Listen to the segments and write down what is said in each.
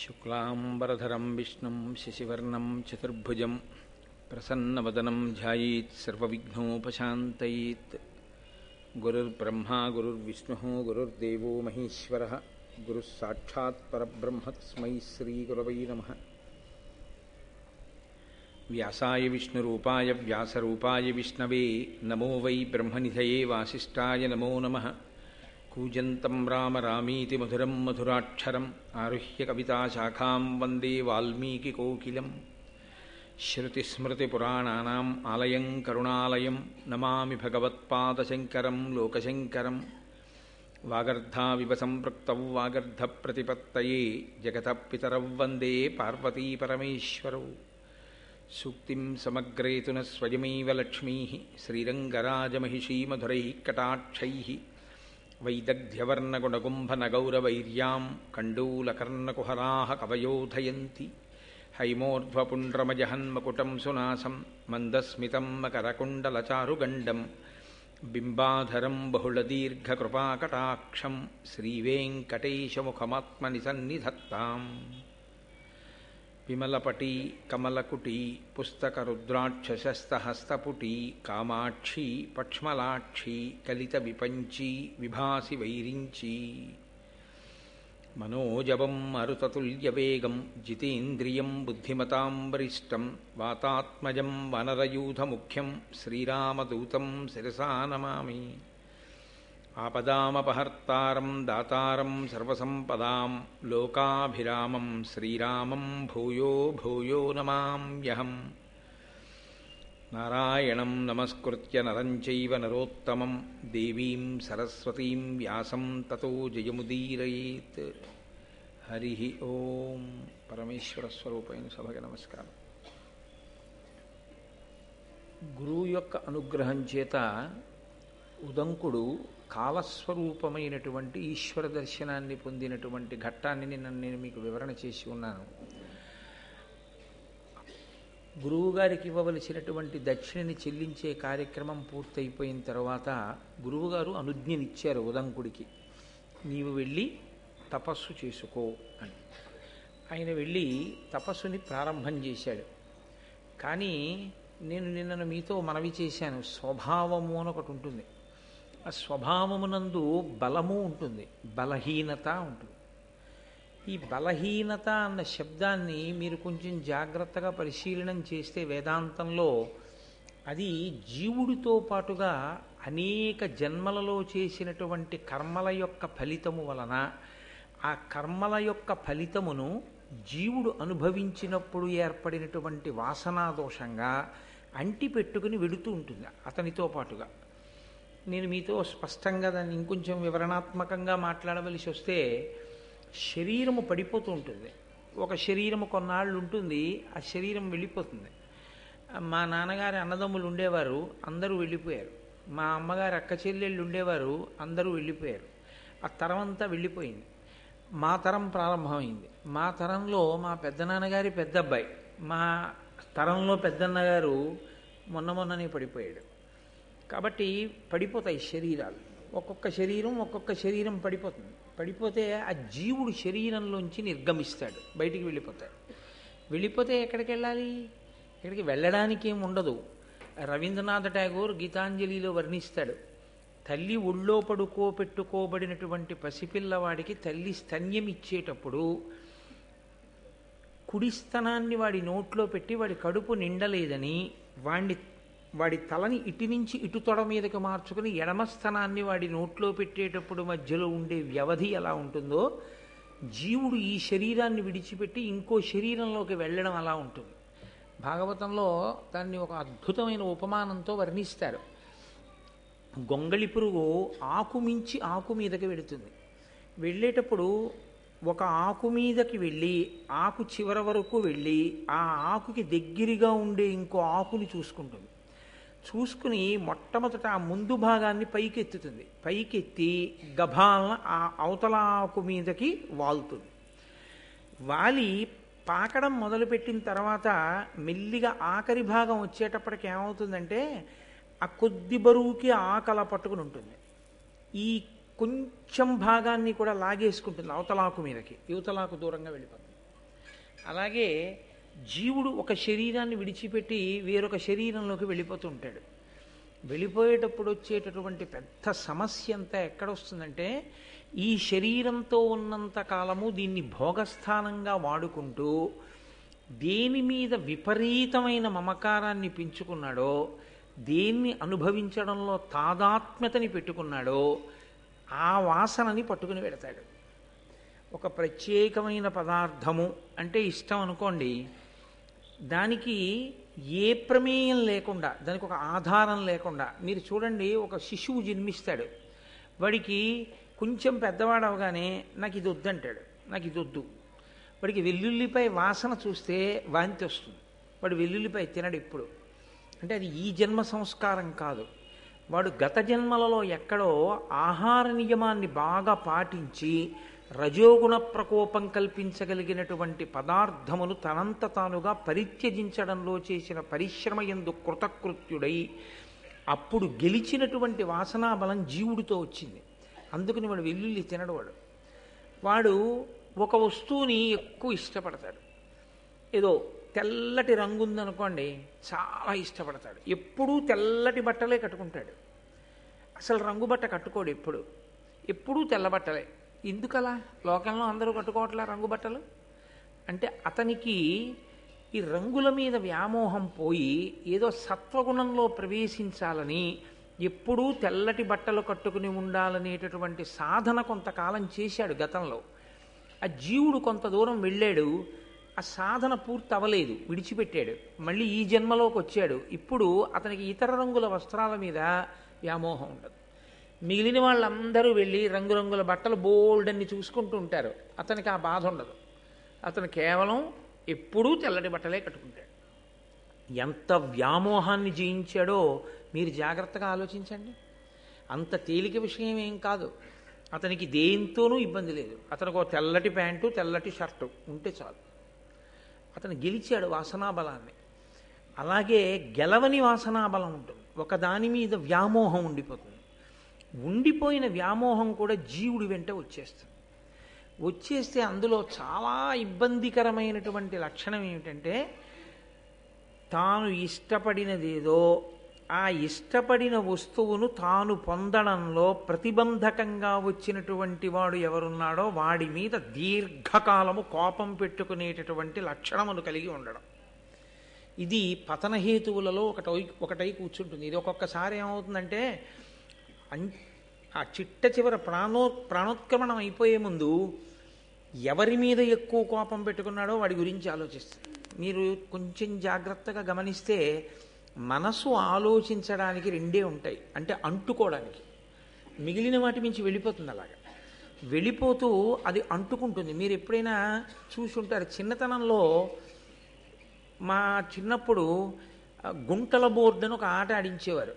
శుక్లాంబరధరం విష్ణుం శశివర్ణం చతుర్భుజం ప్రసన్నవదనం ధ్యాయేత్ సర్వవిఘ్నోపశాంతయేత్. గురుర్బ్రహ్మా గురుర్విష్ణుః గురుర్దేవో మహేశ్వరః గురుః సాక్షాత్ పరబ్రహ్మ తస్మై శ్రీగురవై నమః. వ్యాసాయ విష్ణురూపాయ వ్యాసరూపాయ విష్ణవే నమో వై బ్రహ్మనిధయే వాసిష్ఠాయ నమో నమః. కూజంతం రామ రామీతి మధురం మధురాక్షరం ఆరుహ్య కవితాశాఖాం వందే వాల్మీకికోకిలం. శ్రుతిస్మృతిపురాణానాం ఆలయం కరుణాలయం నమామి భగవత్పాదశంకరం లోకశంకరం. వాగర్ధావివ సంపృక్తౌ వాగర్ధప్రతిపత్తయే జగతః పితరౌ వందే పార్వతీపరమేశ్వరౌ. సూక్తిం సమగ్రేతున స్వయమేవ లక్ష్మీః శ్రీరంగరాజమహిషీమధురైః కటాక్షైః. వైదగ్ధ్యవర్ణగుణగుంభనగౌరవైర్యాం కండూలకర్ణకుహరాः కవయోధయంతి. హైమోర్ధ్వపుండ్రమజహన్మకుటం సునాసం మందస్మితం మకరకుండలచారుగండం. బింబాధరం బహుళదీర్ఘకృపాకటాక్షం శ్రీవేంకటేశముఖమాత్మని సన్నిధత్తాం. విమలపటీ కమలకుటీ పుస్తకరుద్రాక్షసస్తహస్తపుటీ కామాక్షీ పక్ష్మలాక్షీ కలితవిపంచీ విభాసి వైరించీ. మనోజవం మరుతతుల్యవేగం జితేంద్రియం బుద్ధిమతాం వరిష్టం. వాతాత్మజం వనరయూథముఖ్యం శ్రీరామదూతం శిరసా నమామి. ఆపదామపహర్తారం దాతారం సర్వసంపదాం లోకాభిరామం శ్రీరామం భూయో భూయో నమామ్యహం. నారాయణం నమస్కృత్య నరం చైవ నరోత్తమం దేవీం సరస్వతీం వ్యాసం తతో జయముదీరయేత్. హరి ఓం. పరమేశ్వర స్వరూపైన సభకి నమస్కారం. గురువు యొక్క అనుగ్రహం చేత ఉదంకుడు కాలస్వరూపమైనటువంటి ఈశ్వర దర్శనాన్ని పొందినటువంటి ఘట్టాన్ని నేను మీకు వివరణ చేసి ఉన్నాను. గురువుగారికి ఇవ్వవలసినటువంటి దక్షిణని చెల్లించే కార్యక్రమం పూర్తయిపోయిన తర్వాత గురువుగారు అనుజ్ఞనిచ్చారు ఉదంకుడికి, నీవు వెళ్ళి తపస్సు చేసుకో అని. ఆయన వెళ్ళి తపస్సుని ప్రారంభం చేశాడు. కానీ నేను నిన్న మీతో మనవి చేశాను, స్వభావము అని ఒకటి ఉంటుంది. ఆ స్వభావమునందు బలము ఉంటుంది, బలహీనత ఉంటుంది. ఈ బలహీనత అన్న శబ్దాన్ని మీరు కొంచెం జాగ్రత్తగా పరిశీలనం చేస్తే వేదాంతంలో అది జీవుడితో పాటుగా అనేక జన్మలలో చేసినటువంటి కర్మల యొక్క ఫలితము వలన ఆ కర్మల యొక్క ఫలితమును జీవుడు అనుభవించినప్పుడు ఏర్పడినటువంటి వాసనాదోషంగా అంటిపెట్టుకుని వెడుతూ ఉంటుంది అతనితో పాటుగా. నేను మీతో స్పష్టంగా దాన్ని ఇంకొంచెం వివరణాత్మకంగా మాట్లాడవలసి వస్తే, శరీరము పడిపోతూ ఉంటుంది. ఒక శరీరము కొన్నాళ్ళు ఉంటుంది, ఆ శరీరం వెళ్ళిపోతుంది. మా నాన్నగారి అన్నదమ్ములు ఉండేవారు, అందరూ వెళ్ళిపోయారు. మా అమ్మగారి అక్క చెల్లెళ్ళు ఉండేవారు, అందరూ వెళ్ళిపోయారు. ఆ తరం అంతా వెళ్ళిపోయింది. మా తరం ప్రారంభమైంది. మా తరంలో మా పెద్దనాన్నగారి పెద్దబ్బాయి, మా తరంలో పెద్దన్నగారు మొన్ననే పడిపోయాడు. కాబట్టి పడిపోతాయి శరీరాలు. ఒక్కొక్క శరీరం పడిపోతుంది. పడిపోతే ఆ జీవుడు శరీరంలోంచి నిర్గమిస్తాడు, బయటికి వెళ్ళిపోతాడు. వెళ్ళిపోతే ఎక్కడికి వెళ్ళాలి? ఎక్కడికి వెళ్ళడానికి ఏమి ఉండదు. రవీంద్రనాథ్ ఠాగూర్ గీతాంజలిలో వర్ణిస్తాడు, తల్లి ఒళ్ళో పడుకోబెట్టుకోబడినటువంటి పసిపిల్లవాడికి తల్లి స్తన్యం ఇచ్చేటప్పుడు కుడి స్తనాన్ని వాడి నోట్లో పెట్టి వాడి కడుపు నిండలేదని వాడి తలని ఇటు నుంచి ఇటు తొడ మీదకి మార్చుకుని ఎడమ స్థనాన్ని వాడి నోట్లో పెట్టేటప్పుడు మధ్యలో ఉండే వ్యవధి ఎలా ఉంటుందో, జీవుడు ఈ శరీరాన్ని విడిచిపెట్టి ఇంకో శరీరంలోకి వెళ్ళడం అలా ఉంటుంది. భాగవతంలో దాన్ని ఒక అద్భుతమైన ఉపమానంతో వర్ణిస్తారు. గొంగళి పురుగు ఆకు మించి ఆకు మీదకి వెళుతుంది. వెళ్ళేటప్పుడు ఒక ఆకు మీదకి వెళ్ళి ఆకు చివర వరకు వెళ్ళి ఆ ఆకుకి దగ్గరగా ఉండే ఇంకో ఆకుని చూసుకుంటుంది. చూసుకుని మొట్టమొదట ఆ ముందు భాగాన్ని పైకెత్తుతుంది. పైకెత్తి గభాలన ఆ అవతల ఆకు మీదకి వాలుతుంది. వాలి పాకడం మొదలుపెట్టిన తర్వాత మెల్లిగా ఆఖరి భాగం వచ్చేటప్పటికి ఏమవుతుందంటే ఆ కొద్ది బరువుకి ఆకల పట్టుకుని ఉంటుంది. ఈ కొంచెం భాగాన్ని కూడా లాగేసుకుంటుంది అవతలాకు మీదకి, యువతలాకు దూరంగా వెళ్ళిపోతుంది. అలాగే జీవుడు ఒక శరీరాన్ని విడిచిపెట్టి వేరొక శరీరంలోకి వెళ్ళిపోతూ ఉంటాడు. వెళ్ళిపోయేటప్పుడు వచ్చేటటువంటి పెద్ద సమస్య అంతా ఎక్కడొస్తుందంటే, ఈ శరీరంతో ఉన్నంత కాలము దీన్ని భోగస్థానంగా వాడుకుంటూ దేని మీద విపరీతమైన మమకారాన్ని పెంచుకున్నాడో, దేన్ని అనుభవించడంలో తాదాత్మ్యతని పెట్టుకున్నాడో ఆ వాసనని పట్టుకుని పెడతాడు. ఒక ప్రత్యేకమైన పదార్థము అంటే ఇష్టం అనుకోండి, దానికి ఏ ప్రమేయం లేకుండా, దానికి ఒక ఆధారం లేకుండా, మీరు చూడండి, ఒక శిశువు జన్మిస్తాడు, వాడికి కొంచెం పెద్దవాడు అవగానే నాకు ఇది వద్దంటాడు, నాకు ఇది వద్దు. వాడికి వెల్లుల్లిపాయ వాసన చూస్తే వాంతి వస్తుంది, వాడు వెల్లుల్లిపాయ తినడు ఎప్పుడు. అంటే అది ఈ జన్మ సంస్కారం కాదు, వాడు గత జన్మలలో ఎక్కడో ఆహార నియమాన్ని బాగా పాటించి రజోగుణ ప్రకోపం కల్పించగలిగినటువంటి పదార్థమును తనంత తానుగా పరిత్యజించడంలో చేసిన పరిశ్రమ యందు కృతకృత్యుడై అప్పుడు గెలిచినటువంటి వాసనా బలం జీవుడితో వచ్చింది. అందుకని వాడు వెల్లుల్లి తినడు. వాడు ఒక వస్తువుని ఎక్కువ ఇష్టపడతాడు. ఏదో తెల్లటి రంగు ఉందనుకోండి, చాలా ఇష్టపడతాడు, ఎప్పుడూ తెల్లటి బట్టలే కట్టుకుంటాడు, అసలు రంగు బట్ట కట్టుకోడు, ఎప్పుడూ తెల్ల బట్టలే. ఎందుకలా? లోకంలో అందరూ కట్టుకోవట్లే రంగు బట్టలు. అంటే అతనికి ఈ రంగుల మీద వ్యామోహం పోయి ఏదో సత్వగుణంలో ప్రవేశించాలని ఎప్పుడూ తెల్లటి బట్టలు కట్టుకుని ఉండాలనేటటువంటి సాధన కొంతకాలం చేశాడు గతంలో. ఆ జీవుడు కొంత దూరం వెళ్ళాడు, ఆ సాధన పూర్తి అవ్వలేదు, విడిచిపెట్టాడు, మళ్ళీ ఈ జన్మలోకి వచ్చాడు. ఇప్పుడు అతనికి ఇతర రంగుల వస్త్రాల మీద వ్యామోహం ఉండదు. మిగిలిన వాళ్ళందరూ వెళ్ళి రంగురంగుల బట్టలు బోల్డన్ని చూసుకుంటూ ఉంటారు, అతనికి ఆ బాధ ఉండదు. అతను కేవలం ఎప్పుడూ తెల్లటి బట్టలే కట్టుకుంటాడు. ఎంత వ్యామోహాన్ని జయించాడో మీరు జాగ్రత్తగా ఆలోచించండి. అంత తేలిక విషయం ఏం కాదు. అతనికి దేంతోనూ ఇబ్బంది లేదు. అతనికి ఒక తెల్లటి ప్యాంటు, తెల్లటి షర్టు ఉంటే చాలు. అతను గెలిచాడు వాసనాబలాన్ని. అలాగే గెలవని వాసనాబలం ఉంటుంది, ఒకదాని మీద వ్యామోహం ఉండిపోతుంది. ఉండిపోయిన వ్యామోహం కూడా జీవుడి వెంట వచ్చేస్తుంది. వచ్చేస్తే అందులో చాలా ఇబ్బందికరమైనటువంటి లక్షణం ఏమిటంటే, తాను ఇష్టపడినదేదో ఆ ఇష్టపడిన వస్తువును తాను పొందడంలో ప్రతిబంధకంగా వచ్చినటువంటి వాడు ఎవరున్నాడో వాడి మీద దీర్ఘకాలము కోపం పెట్టుకునేటటువంటి లక్షణమును కలిగి ఉండడం. ఇది పతనహేతువులలో ఒకటై కూర్చుంటుంది. ఇది ఒక్కొక్కసారి ఏమవుతుందంటే, ఆ చిట్ట చివర ప్రాణోత్క్రమణం అయిపోయే ముందు ఎవరి మీద ఎక్కువ కోపం పెట్టుకున్నాడో వాడి గురించి ఆలోచిస్తుంది. మీరు కొంచెం జాగ్రత్తగా గమనిస్తే మనసు ఆలోచించడానికి రెండే ఉంటాయి, అంటే అంటుకోవడానికి. మిగిలిన వాటి మించి వెళ్ళిపోతుంది. అలాగా వెళ్ళిపోతూ అది అంటుకుంటుంది. మీరు ఎప్పుడైనా చూసుంటారు, చిన్నతనంలో మా చిన్నప్పుడు గుంటల బోర్డు అని ఒక ఆట ఆడించేవారు.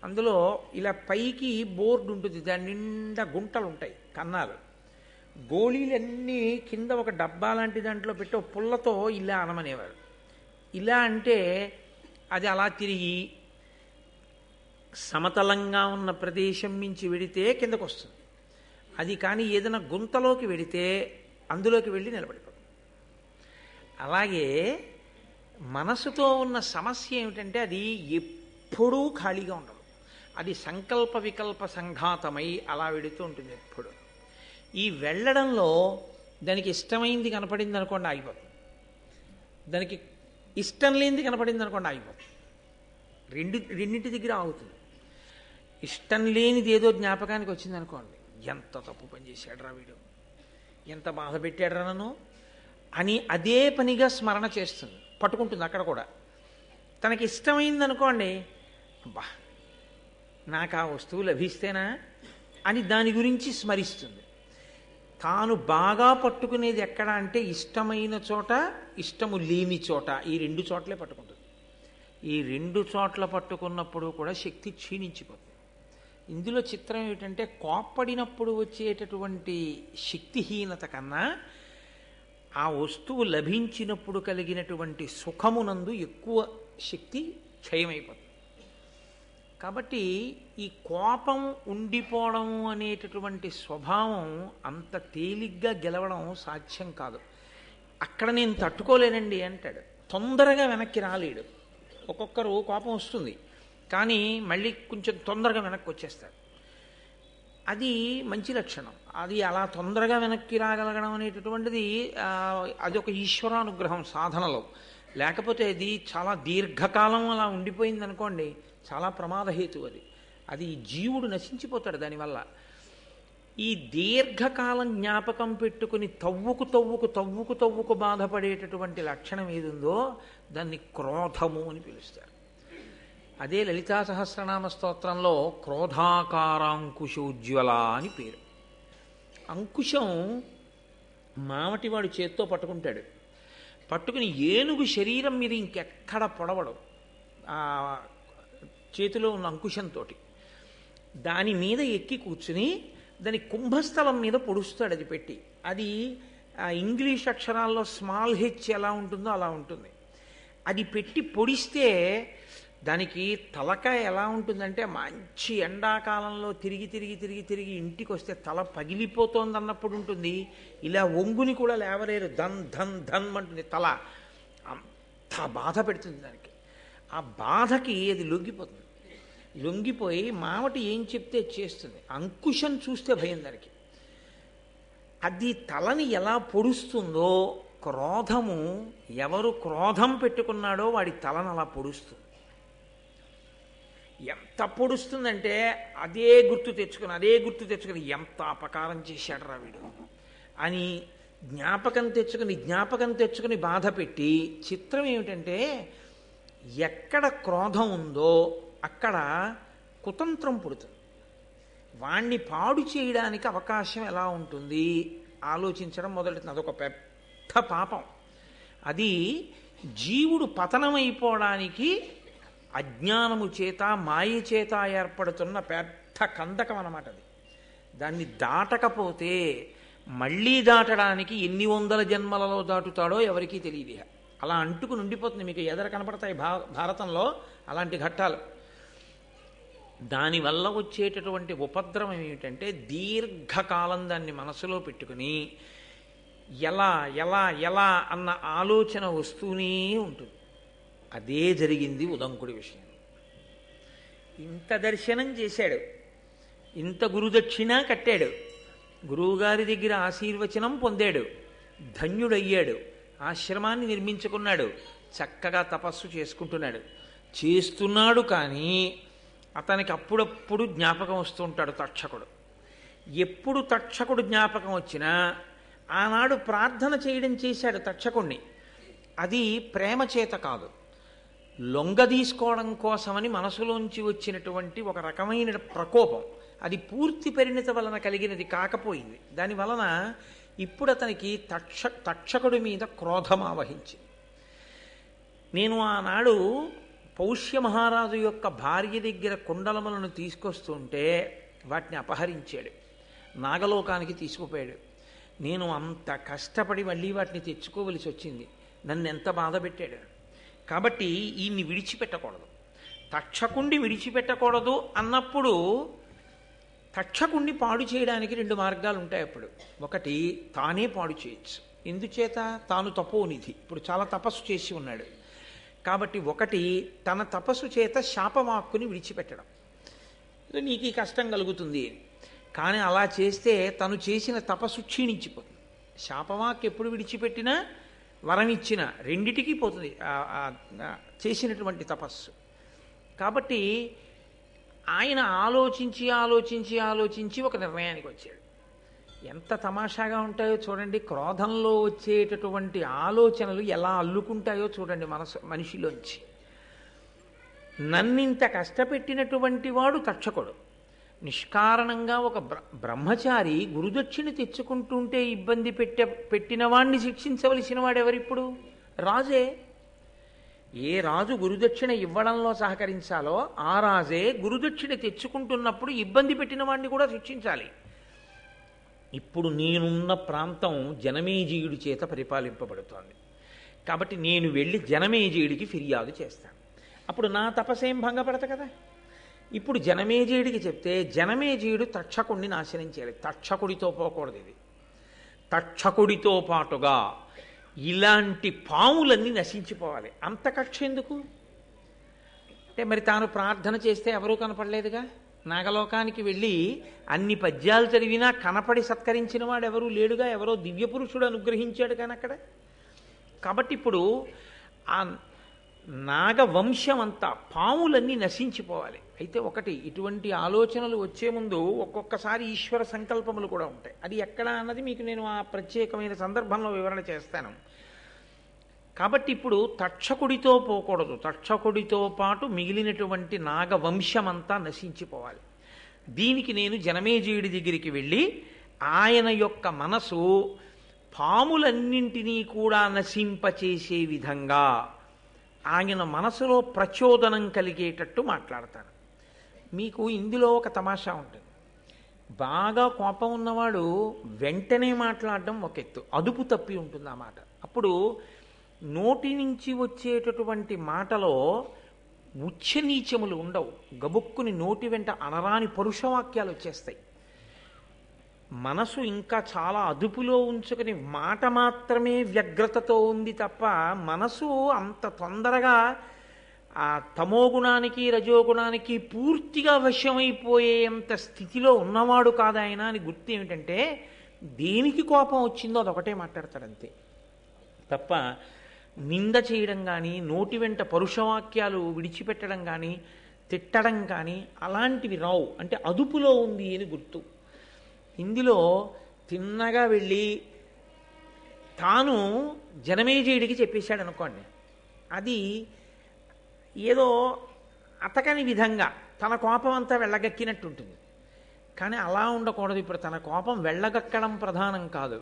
అందులో ఇలా పైకి బోర్డు ఉంటుంది, దాని నిండా గుంటలు ఉంటాయి, కన్నాలు. గోళీలన్నీ కింద ఒక డబ్బా లాంటి దాంట్లో పెట్టి ఒక పుల్లతో ఇలా అనమనేవారు. ఇలా అంటే అది అలా తిరిగి సమతలంగా ఉన్న ప్రదేశం నుంచి వెడితే కిందకు వస్తుంది. అది కానీ ఏదైనా గుంతలోకి వెడితే అందులోకి వెళ్ళి నిలబడిపోతుంది. అలాగే మనసుతో ఉన్న సమస్య ఏమిటంటే, అది ఎప్పుడూ ఖాళీగా ఉండదు. అది సంకల్ప వికల్ప సంఘాతమై అలా వెడుతూ ఉంటుంది ఎప్పుడు. ఈ వెళ్ళడంలో దానికి ఇష్టమైంది కనపడింది అనుకోండి ఆగిపోతుంది, దానికి ఇష్టం లేనిది కనపడింది అనుకోండి ఆగిపోతుంది. రెండింటి దగ్గర ఆగుతుంది. ఇష్టం లేనిది ఏదో జ్ఞాపకానికి వచ్చింది అనుకోండి, ఎంత తప్పు పని చేశాడురా వీడు, ఎంత బాధ పెట్టాడురా నన్ను అని అదే పనిగా స్మరణ చేస్తుంది, పట్టుకుంటుంది అక్కడ కూడా. తనకి ఇష్టమైంది అనుకోండి, అబ్బా నాకు ఆ వస్తువు లభిస్తేనా అని దాని గురించి స్మరిస్తుంది. తాను బాగా పట్టుకునేది ఎక్కడ అంటే, ఇష్టమైన చోట, ఇష్టము లేని చోట, ఈ రెండు చోట్లే పట్టుకుంటుంది. ఈ రెండు చోట్ల పట్టుకున్నప్పుడు కూడా శక్తి క్షీణించిపోతుంది. ఇందులో చిత్రం ఏమిటంటే, కోప్పడినప్పుడు వచ్చేటటువంటి శక్తిహీనత కన్నా ఆ వస్తువు లభించినప్పుడు కలిగినటువంటి సుఖమునందు ఎక్కువ శక్తి క్షయమైపోతుంది. కాబట్టి ఈ కోపం ఉండిపోవడం అనేటటువంటి స్వభావం అంత తేలిగ్గా గెలవడం సాధ్యం కాదు. అక్కడ నేను తట్టుకోలేనండి అంటాడు. తొందరగా వెనక్కి రాలేడు. ఒక్కొక్కరు కోపం వస్తుంది, కానీ మళ్ళీ కొంచెం తొందరగా వెనక్కి వచ్చేస్తాడు. అది మంచి లక్షణం. అది అలా తొందరగా వెనక్కి రాగలగడం అనేటటువంటిది అది ఒక ఈశ్వరానుగ్రహం సాధనలో. లేకపోతే అది చాలా దీర్ఘకాలం అలా ఉండిపోయింది అనుకోండి, చాలా ప్రమాదహేతు. అది జీవుడు నశించిపోతాడు దానివల్ల. ఈ దీర్ఘకాలం జ్ఞాపకం పెట్టుకుని తవ్వుకు బాధపడేటటువంటి లక్షణం ఏది ఉందో దాన్ని క్రోధము అని పిలుస్తారు. అదే లలితా సహస్రనామ స్తోత్రంలో క్రోధాకారాంకుశోజ్వల అని పేరు. అంకుశం మావటివాడు చేత్తో పట్టుకుంటాడు. పట్టుకుని ఏనుగు శరీరం మీద ఇంకెక్కడ పొడవడు ఆ చేతిలో ఉన్న అంకుశంతో. దాని మీద ఎక్కి కూర్చుని దాని కుంభస్థలం మీద పొడుస్తాడు అది పెట్టి. అది ఇంగ్లీష్ అక్షరాల్లో స్మాల్ హెచ్ ఎలా ఉంటుందో అలా ఉంటుంది. అది పెట్టి పొడిస్తే దానికి తలకాయ ఎలా ఉంటుందంటే, మంచి ఎండాకాలంలో తిరిగి ఇంటికి వస్తే తల పగిలిపోతోంది అన్నప్పుడు ఉంటుంది. ఇలా ఒంగుని కూడా లేవలేరు, ధన్ ధన్ ధన్ అంటుంది తల. అంత బాధ పెడుతుంది దానికి. ఆ బాధకి అది లొంగిపోయి మావటి ఏం చెప్తే చేస్తుంది. అంకుశం చూస్తే భయం దానికి. అది తలని ఎలా పొడుస్తుందో, క్రోధము ఎవరు క్రోధం పెట్టుకున్నాడో వాడి తలను అలా పొడుస్తుంది. ఎంత పొడుస్తుందంటే అదే గుర్తు తెచ్చుకుని ఎంత అపకారం చేశాడు రా వీడు అని జ్ఞాపకం తెచ్చుకుని బాధ పెట్టి. చిత్రం ఏమిటంటే, ఎక్కడ క్రోధం ఉందో అక్కడ కుతంత్రం పుడుతుంది. వాణ్ణి పాడు చేయడానికి అవకాశం ఎలా ఉంటుంది ఆలోచించడం మొదలెడుతుంది. అదొక పెద్ద పాపం. అది జీవుడు పతనమైపోవడానికి అజ్ఞానము చేత మాయ చేత ఏర్పడుతున్న పెద్ద కందకం అన్నమాట. దాన్ని దాటకపోతే మళ్ళీ దాటడానికి ఎన్ని వందల జన్మలలో దాటుతాడో ఎవరికీ తెలియదు. అలా అంటుకుని ఉండిపోతుంది. మీకు ఎదర కనపడతాయి భారతంలో అలాంటి ఘట్టాలు. దానివల్ల వచ్చేటటువంటి ఉపద్రవం ఏమిటంటే, దీర్ఘకాలం దాన్ని మనసులో పెట్టుకుని ఎలా ఎలా ఎలా అన్న ఆలోచన వస్తూనే ఉంటుంది. అదే జరిగింది ఉదంకుడి విషయం. ఇంత దర్శనం చేశాడు, ఇంత గురుదక్షిణ కట్టాడు, గురువుగారి దగ్గర ఆశీర్వచనం పొందాడు, ధన్యుడయ్యాడు, ఆశ్రమాన్ని నిర్మించుకున్నాడు, చక్కగా తపస్సు చేస్తున్నాడు. కానీ అతనికి అప్పుడప్పుడు జ్ఞాపకం వస్తూ ఉంటాడు తక్షకుడు. ఎప్పుడు తక్షకుడు జ్ఞాపకం వచ్చినా ఆనాడు ప్రార్థన చేయడం చేశాడు తక్షకుణ్ణి. అది ప్రేమ చేత కాదు, లొంగదీసుకోవడం కోసమని మనసులోంచి వచ్చినటువంటి ఒక రకమైన ప్రకోపం. అది పూర్తి పరిణిత వలన కలిగినది కాకపోయింది. దానివలన ఇప్పుడు అతనికి తక్షకుడి మీద క్రోధం ఆవహించింది. నేను ఆనాడు పౌష్య మహారాజు యొక్క భార్య దగ్గర కుండలములను తీసుకొస్తుంటే వాటిని అపహరించాడు, నాగలోకానికి తీసుకుపోయాడు. నేను అంత కష్టపడి మళ్ళీ వాటిని తెచ్చుకోవలసి వచ్చింది. నన్ను ఎంత బాధ పెట్టాడు. కాబట్టి ఈయన్ని విడిచిపెట్టకూడదు, తక్షకుణ్ణి విడిచిపెట్టకూడదు అన్నప్పుడు తక్షకుణ్ణి పాడు చేయడానికి రెండు మార్గాలు ఉంటాయి. అప్పుడు ఒకటి, తానే పాడు చేయొచ్చు. ఎందుచేత? తాను తపోనిధి, ఇప్పుడు చాలా తపస్సు చేసి ఉన్నాడు కాబట్టి. ఒకటి, తన తపస్సు చేత శాపవాక్కుని విడిచిపెట్టడం. నీకు ఈ కష్టం కలుగుతుంది కానీ అలా చేస్తే తను చేసిన తపస్సు క్షీణించిపోతుంది. శాపవాక్కు ఎప్పుడు విడిచిపెట్టినా వరం ఇచ్చినా రెండిటికీ పోతుంది చేసినటువంటి తపస్సు. కాబట్టి ఆయన ఆలోచించి ఒక నిర్ణయానికి వచ్చాడు. ఎంత తమాషాగా ఉంటాయో చూడండి. క్రోధంలో వచ్చేటటువంటి ఆలోచనలు ఎలా అల్లుకుంటాయో చూడండి మనిషిలోంచి. నన్నింత కష్టపెట్టినటువంటి వాడు తక్షకుడు. నిష్కారణంగా ఒక బ్రహ్మచారి గురుదక్షిణ తెచ్చుకుంటుంటే ఇబ్బంది పెట్టిన వాణ్ణి శిక్షించవలసిన వాడెవరిప్పుడు? రాజే. ఏ రాజు గురుదక్షిణ ఇవ్వడంలో సహకరించాలో ఆ రాజే గురుదక్షిణ తెచ్చుకుంటున్నప్పుడు ఇబ్బంది పెట్టిన వాణ్ణి కూడా శిక్షించాలి. ఇప్పుడు నేనున్న ప్రాంతం జనమేజయుడి చేత పరిపాలింపబడుతోంది కాబట్టి నేను వెళ్ళి జనమేజయుడికి ఫిర్యాదు చేస్తాను. అప్పుడు నా తపస్సేం భంగపడత కదా. ఇప్పుడు జనమేజయుడికి చెప్తే జనమేజయుడు తక్షకుణ్ణి నాశనం చేయాలి. తక్షకుడితో పోకూడదు ఇది. తక్షకుడితో పాటుగా ఇలాంటి పాములన్నీ నశించిపోవాలి. అంత కక్ష ఎందుకు అంటే మరి తాను ప్రార్థన చేస్తే ఎవరూ కనపడలేదుగా. నాగలోకానికి వెళ్ళి అన్ని పద్యాలు చదివినా కనపడి సత్కరించిన వాడు ఎవరూ లేడుగా. ఎవరో దివ్యపురుషుడు అనుగ్రహించాడు కానీ అక్కడ. కాబట్టి ఇప్పుడు ఆ నాగవంశం అంతా పాములన్నీ నశించిపోవాలి. అయితే ఒకటి, ఇటువంటి ఆలోచనలు వచ్చే ముందు ఒక్కొక్కసారి ఈశ్వర సంకల్పములు కూడా ఉంటాయి. అది ఎక్కడ అన్నది మీకు నేను ఆ ప్రత్యేకమైన సందర్భంలో వివరణ చేస్తాను. కాబట్టి ఇప్పుడు తక్షకుడితో పోకూడదు. తక్షకుడితో పాటు మిగిలినటువంటి నాగవంశమంతా నశించిపోవాలి. దీనికి నేను జనమేజయుడి దగ్గరికి వెళ్ళి ఆయన యొక్క మనసు పాములన్నింటినీ కూడా నశింపచేసే విధంగా ఆయన మనసులో ప్రచోదనం కలిగేటట్టు మాట్లాడతాను. మీకు ఇందులో ఒక తమాషా ఉంటుంది. బాగా కోపం ఉన్నవాడు వెంటనే మాట్లాడడం ఒక ఎత్తు, అదుపు తప్పి ఉంటుంది ఆ మాట. అప్పుడు నోటి నుంచి వచ్చేటటువంటి మాటలో ఉచ్చనీచములు ఉండవు. గబుక్కుని నోటి వెంట అనరాని పరుషవాక్యాలు వచ్చేస్తాయి. మనసు ఇంకా చాలా అదుపులో ఉంచుకుని మాట మాత్రమే వ్యగ్రతతో ఉంది తప్ప మనసు అంత తొందరగా ఆ తమోగుణానికి రజోగుణానికి పూర్తిగా వశమైపోయేంత స్థితిలో ఉన్నవాడు కాదు ఆయన అని గుర్తు ఏమిటంటే దేనికి కోపం వచ్చిందో అదొకటే మాట్లాడతాడంతే తప్ప నింద చేయడం కానీ నోటి వెంట పరుషవాక్యాలు విడిచిపెట్టడం కానీ తిట్టడం కానీ అలాంటివి రావు. అంటే అదుపులో ఉంది అని గుర్తు. ఇందులో తిన్నగా వెళ్ళి తాను జనమేజయుడికి చెప్పేశాడు అనుకోండి, అది ఏదో అతకని విధంగా తన కోపం అంతా వెళ్ళగక్కినట్టు ఉంటుంది. కానీ అలా ఉండకూడదు. ఇప్పుడు తన కోపం వెళ్ళగక్కడం ప్రధానం కాదు,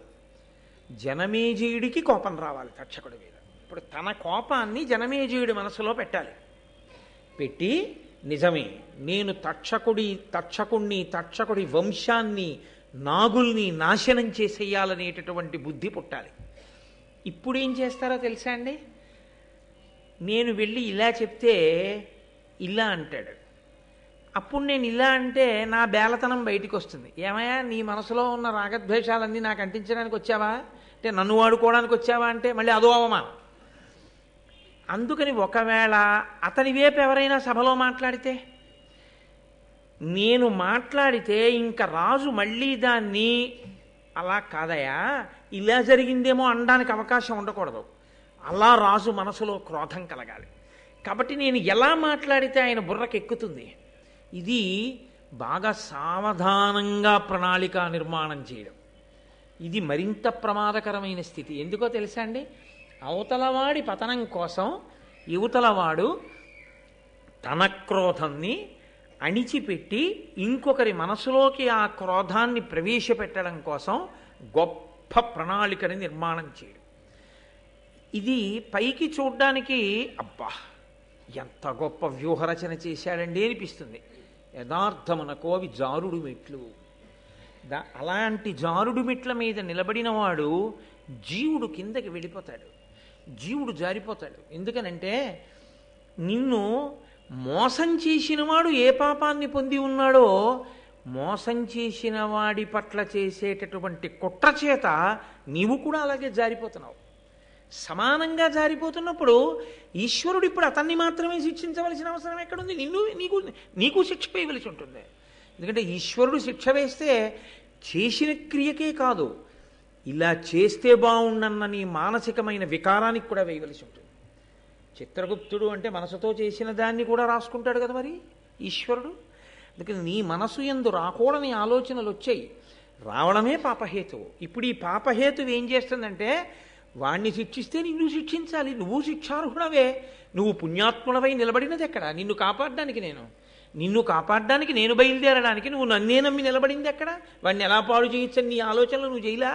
జనమేజయుడికి కోపం రావాలి తక్షకుడి మీద. ఇప్పుడు తన కోపాన్ని జనమేజయుడి మనసులో పెట్టాలి. పెట్టి నిజమే నేను తక్షకుడి వంశాన్ని నాగుల్ని నాశనం చేసేయాలనేటటువంటి బుద్ధి పుట్టాలి. ఇప్పుడు ఏం చేస్తారో తెలుసా అండి, నేను వెళ్ళి ఇలా చెప్తే ఇలా అంటాడు. అప్పుడు నేను ఇలా అంటే నా బేలతనం బయటికి వస్తుంది. ఏమయ్యా నీ మనసులో ఉన్న రాగద్వేషాలన్నీ నాకు అంటించడానికి వచ్చావా అంటే, నన్ను వాడుకోవడానికి వచ్చావా అంటే మళ్ళీ అదో అవమానం. అందుకని ఒకవేళ అతని వైపు ఎవరైనా సభలో మాట్లాడితే, నేను మాట్లాడితే ఇంకా రాజు మళ్ళీ దాన్ని అలా కాదయా ఇలా జరిగిందేమో అనడానికి అవకాశం ఉండకూడదు. అలా రాజు మనసులో క్రోధం కలగాలి. కాబట్టి నేను ఎలా మాట్లాడితే ఆయన బుర్రకెక్కుతుంది. ఇది బాగా సావధానంగా ప్రణాళిక నిర్మాణం చేయడం. ఇది మరింత ప్రమాదకరమైన స్థితి. ఎందుకో తెలుసా అండి, అవతలవాడి పతనం కోసం యువతలవాడు తన క్రోధాన్ని అణిచిపెట్టి ఇంకొకరి మనసులోకి ఆ క్రోధాన్ని ప్రవేశపెట్టడం కోసం గొప్ప ప్రణాళికని నిర్మాణం చేయడం. ఇది పైకి చూడ్డానికి అబ్బా ఎంత గొప్ప వ్యూహరచన చేశాడండి అనిపిస్తుంది. యథార్థమునకు అవి జారుడు మెట్లు. అలాంటి జారుడు మెట్ల మీద నిలబడిన వాడు జీవుడు కిందకి వెళ్ళిపోతాడు, జీవుడు జారిపోతాడు. ఎందుకనంటే నిన్ను మోసం చేసిన వాడు ఏ పాపాన్ని పొంది ఉన్నాడో మోసం చేసిన వాడి పట్ల చేసేటటువంటి కుట్ర చేత నీవు కూడా అలాగే జారిపోతున్నావు. సమానంగా జారిపోతున్నప్పుడు ఈశ్వరుడు ఇప్పుడు అతన్ని మాత్రమే శిక్షించవలసిన అవసరం ఎక్కడుంది? నీకు శిక్ష వేయవలసి ఉంటుంది. ఎందుకంటే ఈశ్వరుడు శిక్ష వేస్తే చేసిన క్రియకే కాదు, ఇలా చేస్తే బాగుండన్న నీ మానసికమైన వికారానికి కూడా వేయవలసి ఉంటుంది. చిత్రగుప్తుడు అంటే మనసుతో చేసిన దాన్ని కూడా రాసుకుంటాడు కదా మరి ఈశ్వరుడు. అందుకని నీ మనసు యందు రాకూడని ఆలోచనలు వచ్చాయి, రావడమే పాపహేతువు. ఇప్పుడు ఈ పాపహేతువు ఏం చేస్తుందంటే వాణ్ణి శిక్షిస్తే నిన్ను శిక్షించాలి. నువ్వు శిక్షార్హుడవే, నువ్వు పుణ్యాత్ముడవై నిలబడినది ఎక్కడ? నిన్ను కాపాడడానికి నేను బయలుదేరడానికి నువ్వు నన్నే నమ్మి నిలబడింది ఎక్కడ? వాడిని ఎలా పాడు చేయొచ్చని నీ ఆలోచనలు నువ్వు చేయలా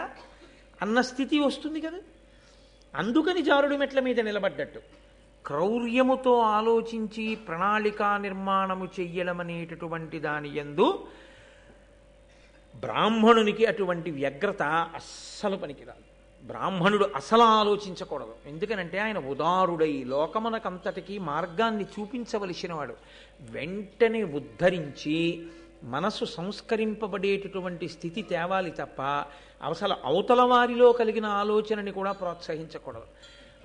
అన్న స్థితి వస్తుంది కదా. అందుకని జారుడు మెట్ల మీద నిలబడ్డట్టు క్రౌర్యముతో ఆలోచించి ప్రణాళికా నిర్మాణము చెయ్యడం అనేటటువంటి దాని యందు బ్రాహ్మణునికి అటువంటి వ్యగ్రత అస్సలు పనికిరాదు. బ్రాహ్మణుడు అసలు ఆలోచించకూడదు. ఎందుకనంటే ఆయన ఉదారుడై లోకమునకంతటికీ మార్గాన్ని చూపించవలసిన వాడు. వెంటనే ఉద్ధరించి మనసు సంస్కరింపబడేటటువంటి స్థితి తేవాలి తప్ప అసలు అవతల వారిలో కలిగిన ఆలోచనని కూడా ప్రోత్సహించకూడదు.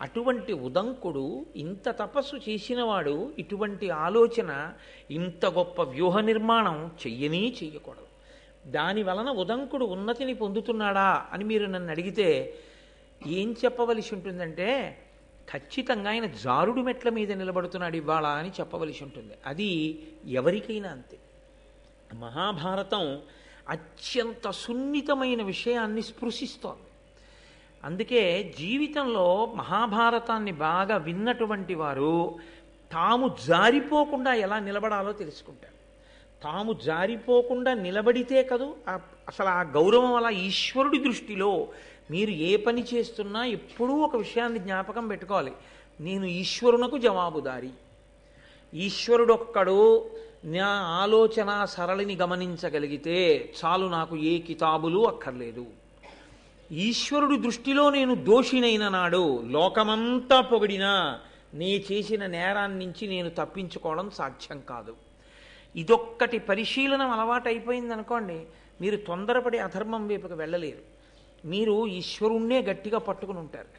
అటువంటి ఉదంకుడు ఇంత తపస్సు చేసినవాడు ఇటువంటి ఆలోచన, ఇంత గొప్ప వ్యూహ నిర్మాణం చెయ్యకూడదు. దాని వలన ఉదంకుడు ఉన్నతిని పొందుతున్నాడా అని మీరు నన్ను అడిగితే ఏం చెప్పవలసి ఉంటుందంటే, ఖచ్చితంగా ఆయన జారుడు మెట్ల మీద నిలబడుతున్నాడు ఇవాళ అని చెప్పవలసి ఉంటుంది. అది ఎవరికైనా అంతే. మహాభారతం అత్యంత సున్నితమైన విషయాన్ని స్పృశిస్తోంది. అందుకే జీవితంలో మహాభారతాన్ని బాగా విన్నటువంటి వారు తాము జారిపోకుండా ఎలా నిలబడాలో తెలుసుకుంటారు. తాము జారిపోకుండా నిలబడితే కదూ అసలు ఆ గౌరవం. అలా ఈశ్వరుడి దృష్టిలో మీరు ఏ పని చేస్తున్నా ఎప్పుడూ ఒక విషయాన్ని జ్ఞాపకం పెట్టుకోవాలి, నేను ఈశ్వరునకు జవాబుదారి. ఈశ్వరుడు ఒక్కడు నా ఆలోచన సరళిని గమనించగలిగితే చాలు, నాకు ఏ కితాబులు అక్కర్లేదు. ఈశ్వరుడి దృష్టిలో నేను దోషినైన నాడు లోకమంతా పొగిడినా నే చేసిన నేరాన్నించి నేను తప్పించుకోవడం సాధ్యం కాదు. ఇదొక్కటి పరిశీలనం అలవాటైపోయిందనుకోండి, మీరు తొందరపడి అధర్మం వైపుకి వెళ్ళలేరు. మీరు ఈశ్వరుణ్ణే గట్టిగా పట్టుకుని ఉంటారు.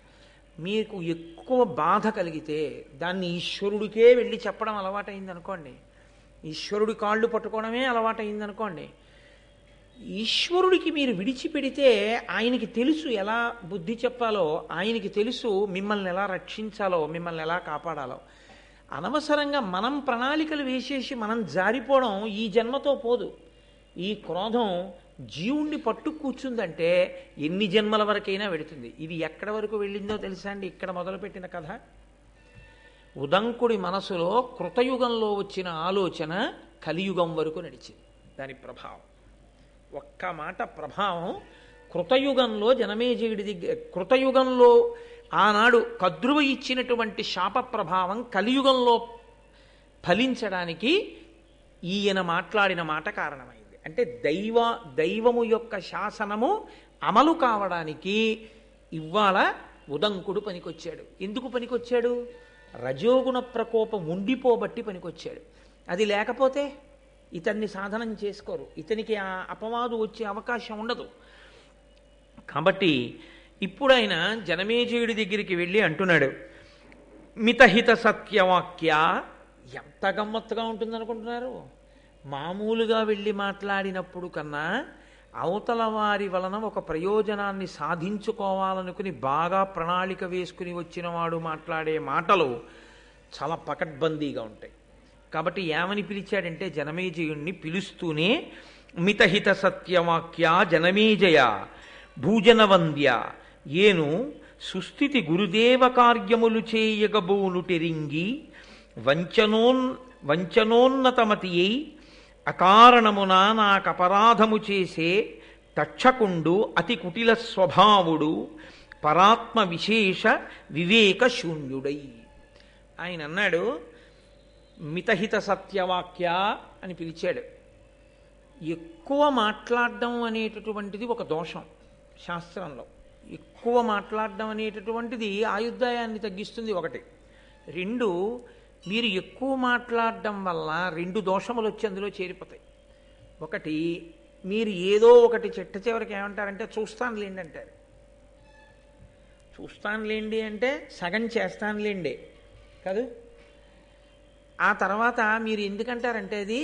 మీకు ఎక్కువ బాధ కలిగితే దాన్ని ఈశ్వరుడికే వెళ్ళి చెప్పడం అలవాటైందనుకోండి, ఈశ్వరుడి కాళ్ళు పట్టుకోవడమే అలవాటైందనుకోండి, ఈశ్వరుడికి మీరు విడిచిపెడితే ఆయనకి తెలుసు ఎలా బుద్ధి చెప్పాలో, ఆయనకి తెలుసు మిమ్మల్ని ఎలా రక్షించాలో, మిమ్మల్ని ఎలా కాపాడాలో. అనవసరంగా మనం ప్రణాళికలు వేసేసి మనం జారిపోవడం ఈ జన్మతో పోదు. ఈ క్రోధం జీవుణ్ణి పట్టు కూర్చుందంటే ఎన్ని జన్మల వరకైనా వెడుతుంది. ఇది ఎక్కడ వరకు వెళ్ళిందో తెలుసా అండి? ఇక్కడ మొదలుపెట్టిన కథ. ఉదంకుడి మనసులో కృతయుగంలో వచ్చిన ఆలోచన కలియుగం వరకు నడిచింది. దాని ప్రభావం, ఒక్క మాట ప్రభావం కృతయుగంలో జనమేజయుడి దగ్గర, కృతయుగంలో ఆనాడు కద్రువ ఇచ్చినటువంటి శాప ప్రభావం కలియుగంలో ఫలించడానికి ఈయన మాట్లాడిన మాట కారణమైంది. అంటే దైవము యొక్క శాసనము అమలు కావడానికి ఇవాళ ఉదంకుడు పనికొచ్చాడు. ఎందుకు పనికొచ్చాడు? రజోగుణ ప్రకోపం ఉండిపోబట్టి పనికొచ్చాడు. అది లేకపోతే ఇతన్ని సాధనం చేసుకోరు, ఇతనికి ఆ అపవాదు వచ్చే అవకాశం ఉండదు. కాబట్టి ఇప్పుడు ఆయన జనమేజయుడి దగ్గరికి వెళ్ళి అంటున్నాడు, మితహిత సత్యవాక్య. ఎంత గమ్మత్తుగా ఉంటుందనుకుంటున్నారు? మామూలుగా వెళ్ళి మాట్లాడినప్పుడు కన్నా అవతల వారి వలన ఒక ప్రయోజనాన్ని సాధించుకోవాలనుకుని బాగా ప్రణాళిక వేసుకుని వచ్చిన వాడు మాట్లాడే మాటలు చాలా పకడ్బందీగా ఉంటాయి. కాబట్టి ఏమని పిలిచాడంటే, జనమేజయుణ్ణి పిలుస్తూనే మితహిత సత్యవాక్య జనమేజయ భూజనవంద్య ఏను సుస్థితి గురుదేవ కార్యములు చేయగబూనుటెరింగి వంచనోన్నతమతియై అకారణమున నాకపరాధము చేసే తక్షకుండు అతి కుటిల స్వభావుడు పరాత్మ విశేష వివేక శూన్యుడై. ఆయన అన్నాడు, మితహిత సత్యవాక్య అని పిలిచాడు. ఎక్కువ మాట్లాడడం అనేటటువంటిది ఒక దోషం శాస్త్రంలో. ఎక్కువ మాట్లాడడం అనేటటువంటిది ఆయుర్దాయాన్ని తగ్గిస్తుంది, ఒకటి. రెండు, మీరు ఎక్కువ మాట్లాడడం వల్ల రెండు దోషములు వచ్చి అందులో చేరిపోతాయి. ఒకటి, మీరు ఏదో ఒకటి చిట్ట చివరికి ఏమంటారంటే చూస్తానులేండి అంటారు. చూస్తానులేండి అంటే సగం చేస్తానులేండి కాదు. ఆ తర్వాత మీరు ఎందుకంటారంటే అది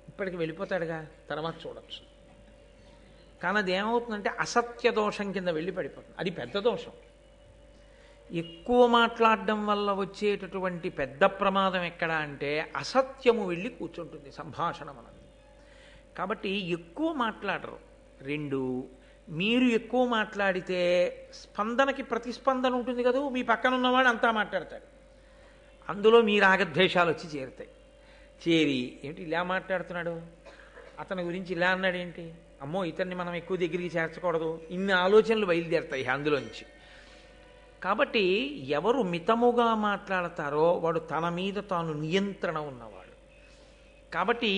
ఇప్పటికి వెళ్ళిపోతాడుగా తర్వాత చూడొచ్చు. కానీ అది ఏమవుతుందంటే అసత్య దోషం కింద వెళ్ళి పడిపోతుంది. అది పెద్ద దోషం. ఎక్కువ మాట్లాడడం వల్ల వచ్చేటటువంటి పెద్ద ప్రమాదం ఎక్కడ అంటే అసత్యము వెళ్ళి కూర్చుంటుంది సంభాషణ మనది. కాబట్టి ఎక్కువ మాట్లాడరు. రెండు, మీరు ఎక్కువ మాట్లాడితే స్పందనకి ప్రతిస్పందన ఉంటుంది కదా, మీ పక్కన ఉన్నవాడు అంతా మాట్లాడతాడు, అందులో మీ రాగద్వేషాలు వచ్చి చేరుతాయి. చేరి ఏమిటి ఇలా మాట్లాడుతున్నాడు, అతని గురించి ఇలా అన్నాడు ఏంటి, అమ్మో ఇతన్ని మనం ఎక్కువ దగ్గరికి చేర్చకూడదు, ఇన్ని ఆలోచనలు బయలుదేరుతాయి అందులోంచి. కాబట్టి ఎవరు మితముగా మాట్లాడతారో వాడు తన మీద తాను నియంత్రణ ఉన్నవాడు. కాబట్టి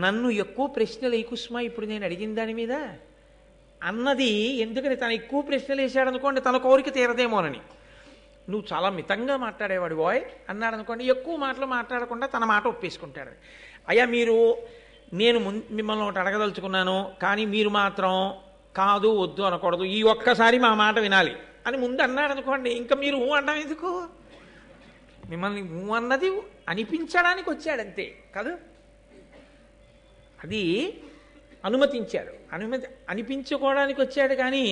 నన్ను ఎక్కువ ప్రశ్నలు వేయకుస్మా ఇప్పుడు నేను అడిగిన దాని మీద అన్నది ఎందుకని, తను ఎక్కువ ప్రశ్నలు వేసాడు అనుకోండి తన కోరిక తీరదేమోనని. నువ్వు చాలా మితంగా మాట్లాడేవాడు బాయ్ అన్నాడు అనుకోండి, ఎక్కువ మాటలు మాట్లాడకుండా తన మాట ఒప్పేసుకుంటాడు. అయ్యా మీరు నేను మిమ్మల్ని ఒకటి అడగదలుచుకున్నాను, కానీ మీరు మాత్రం కాదు వద్దు అనకూడదు, ఈ ఒక్కసారి మా మాట వినాలి అని ముందు అన్నాడు అనుకోండి, ఇంకా మీరు ఊ అన్నాం ఎందుకు? మిమ్మల్ని ఊ అన్నది అనిపించడానికి వచ్చాడంతే కాదు, అది అనుమతించాడు, అనిపించుకోవడానికి వచ్చాడు. కానీ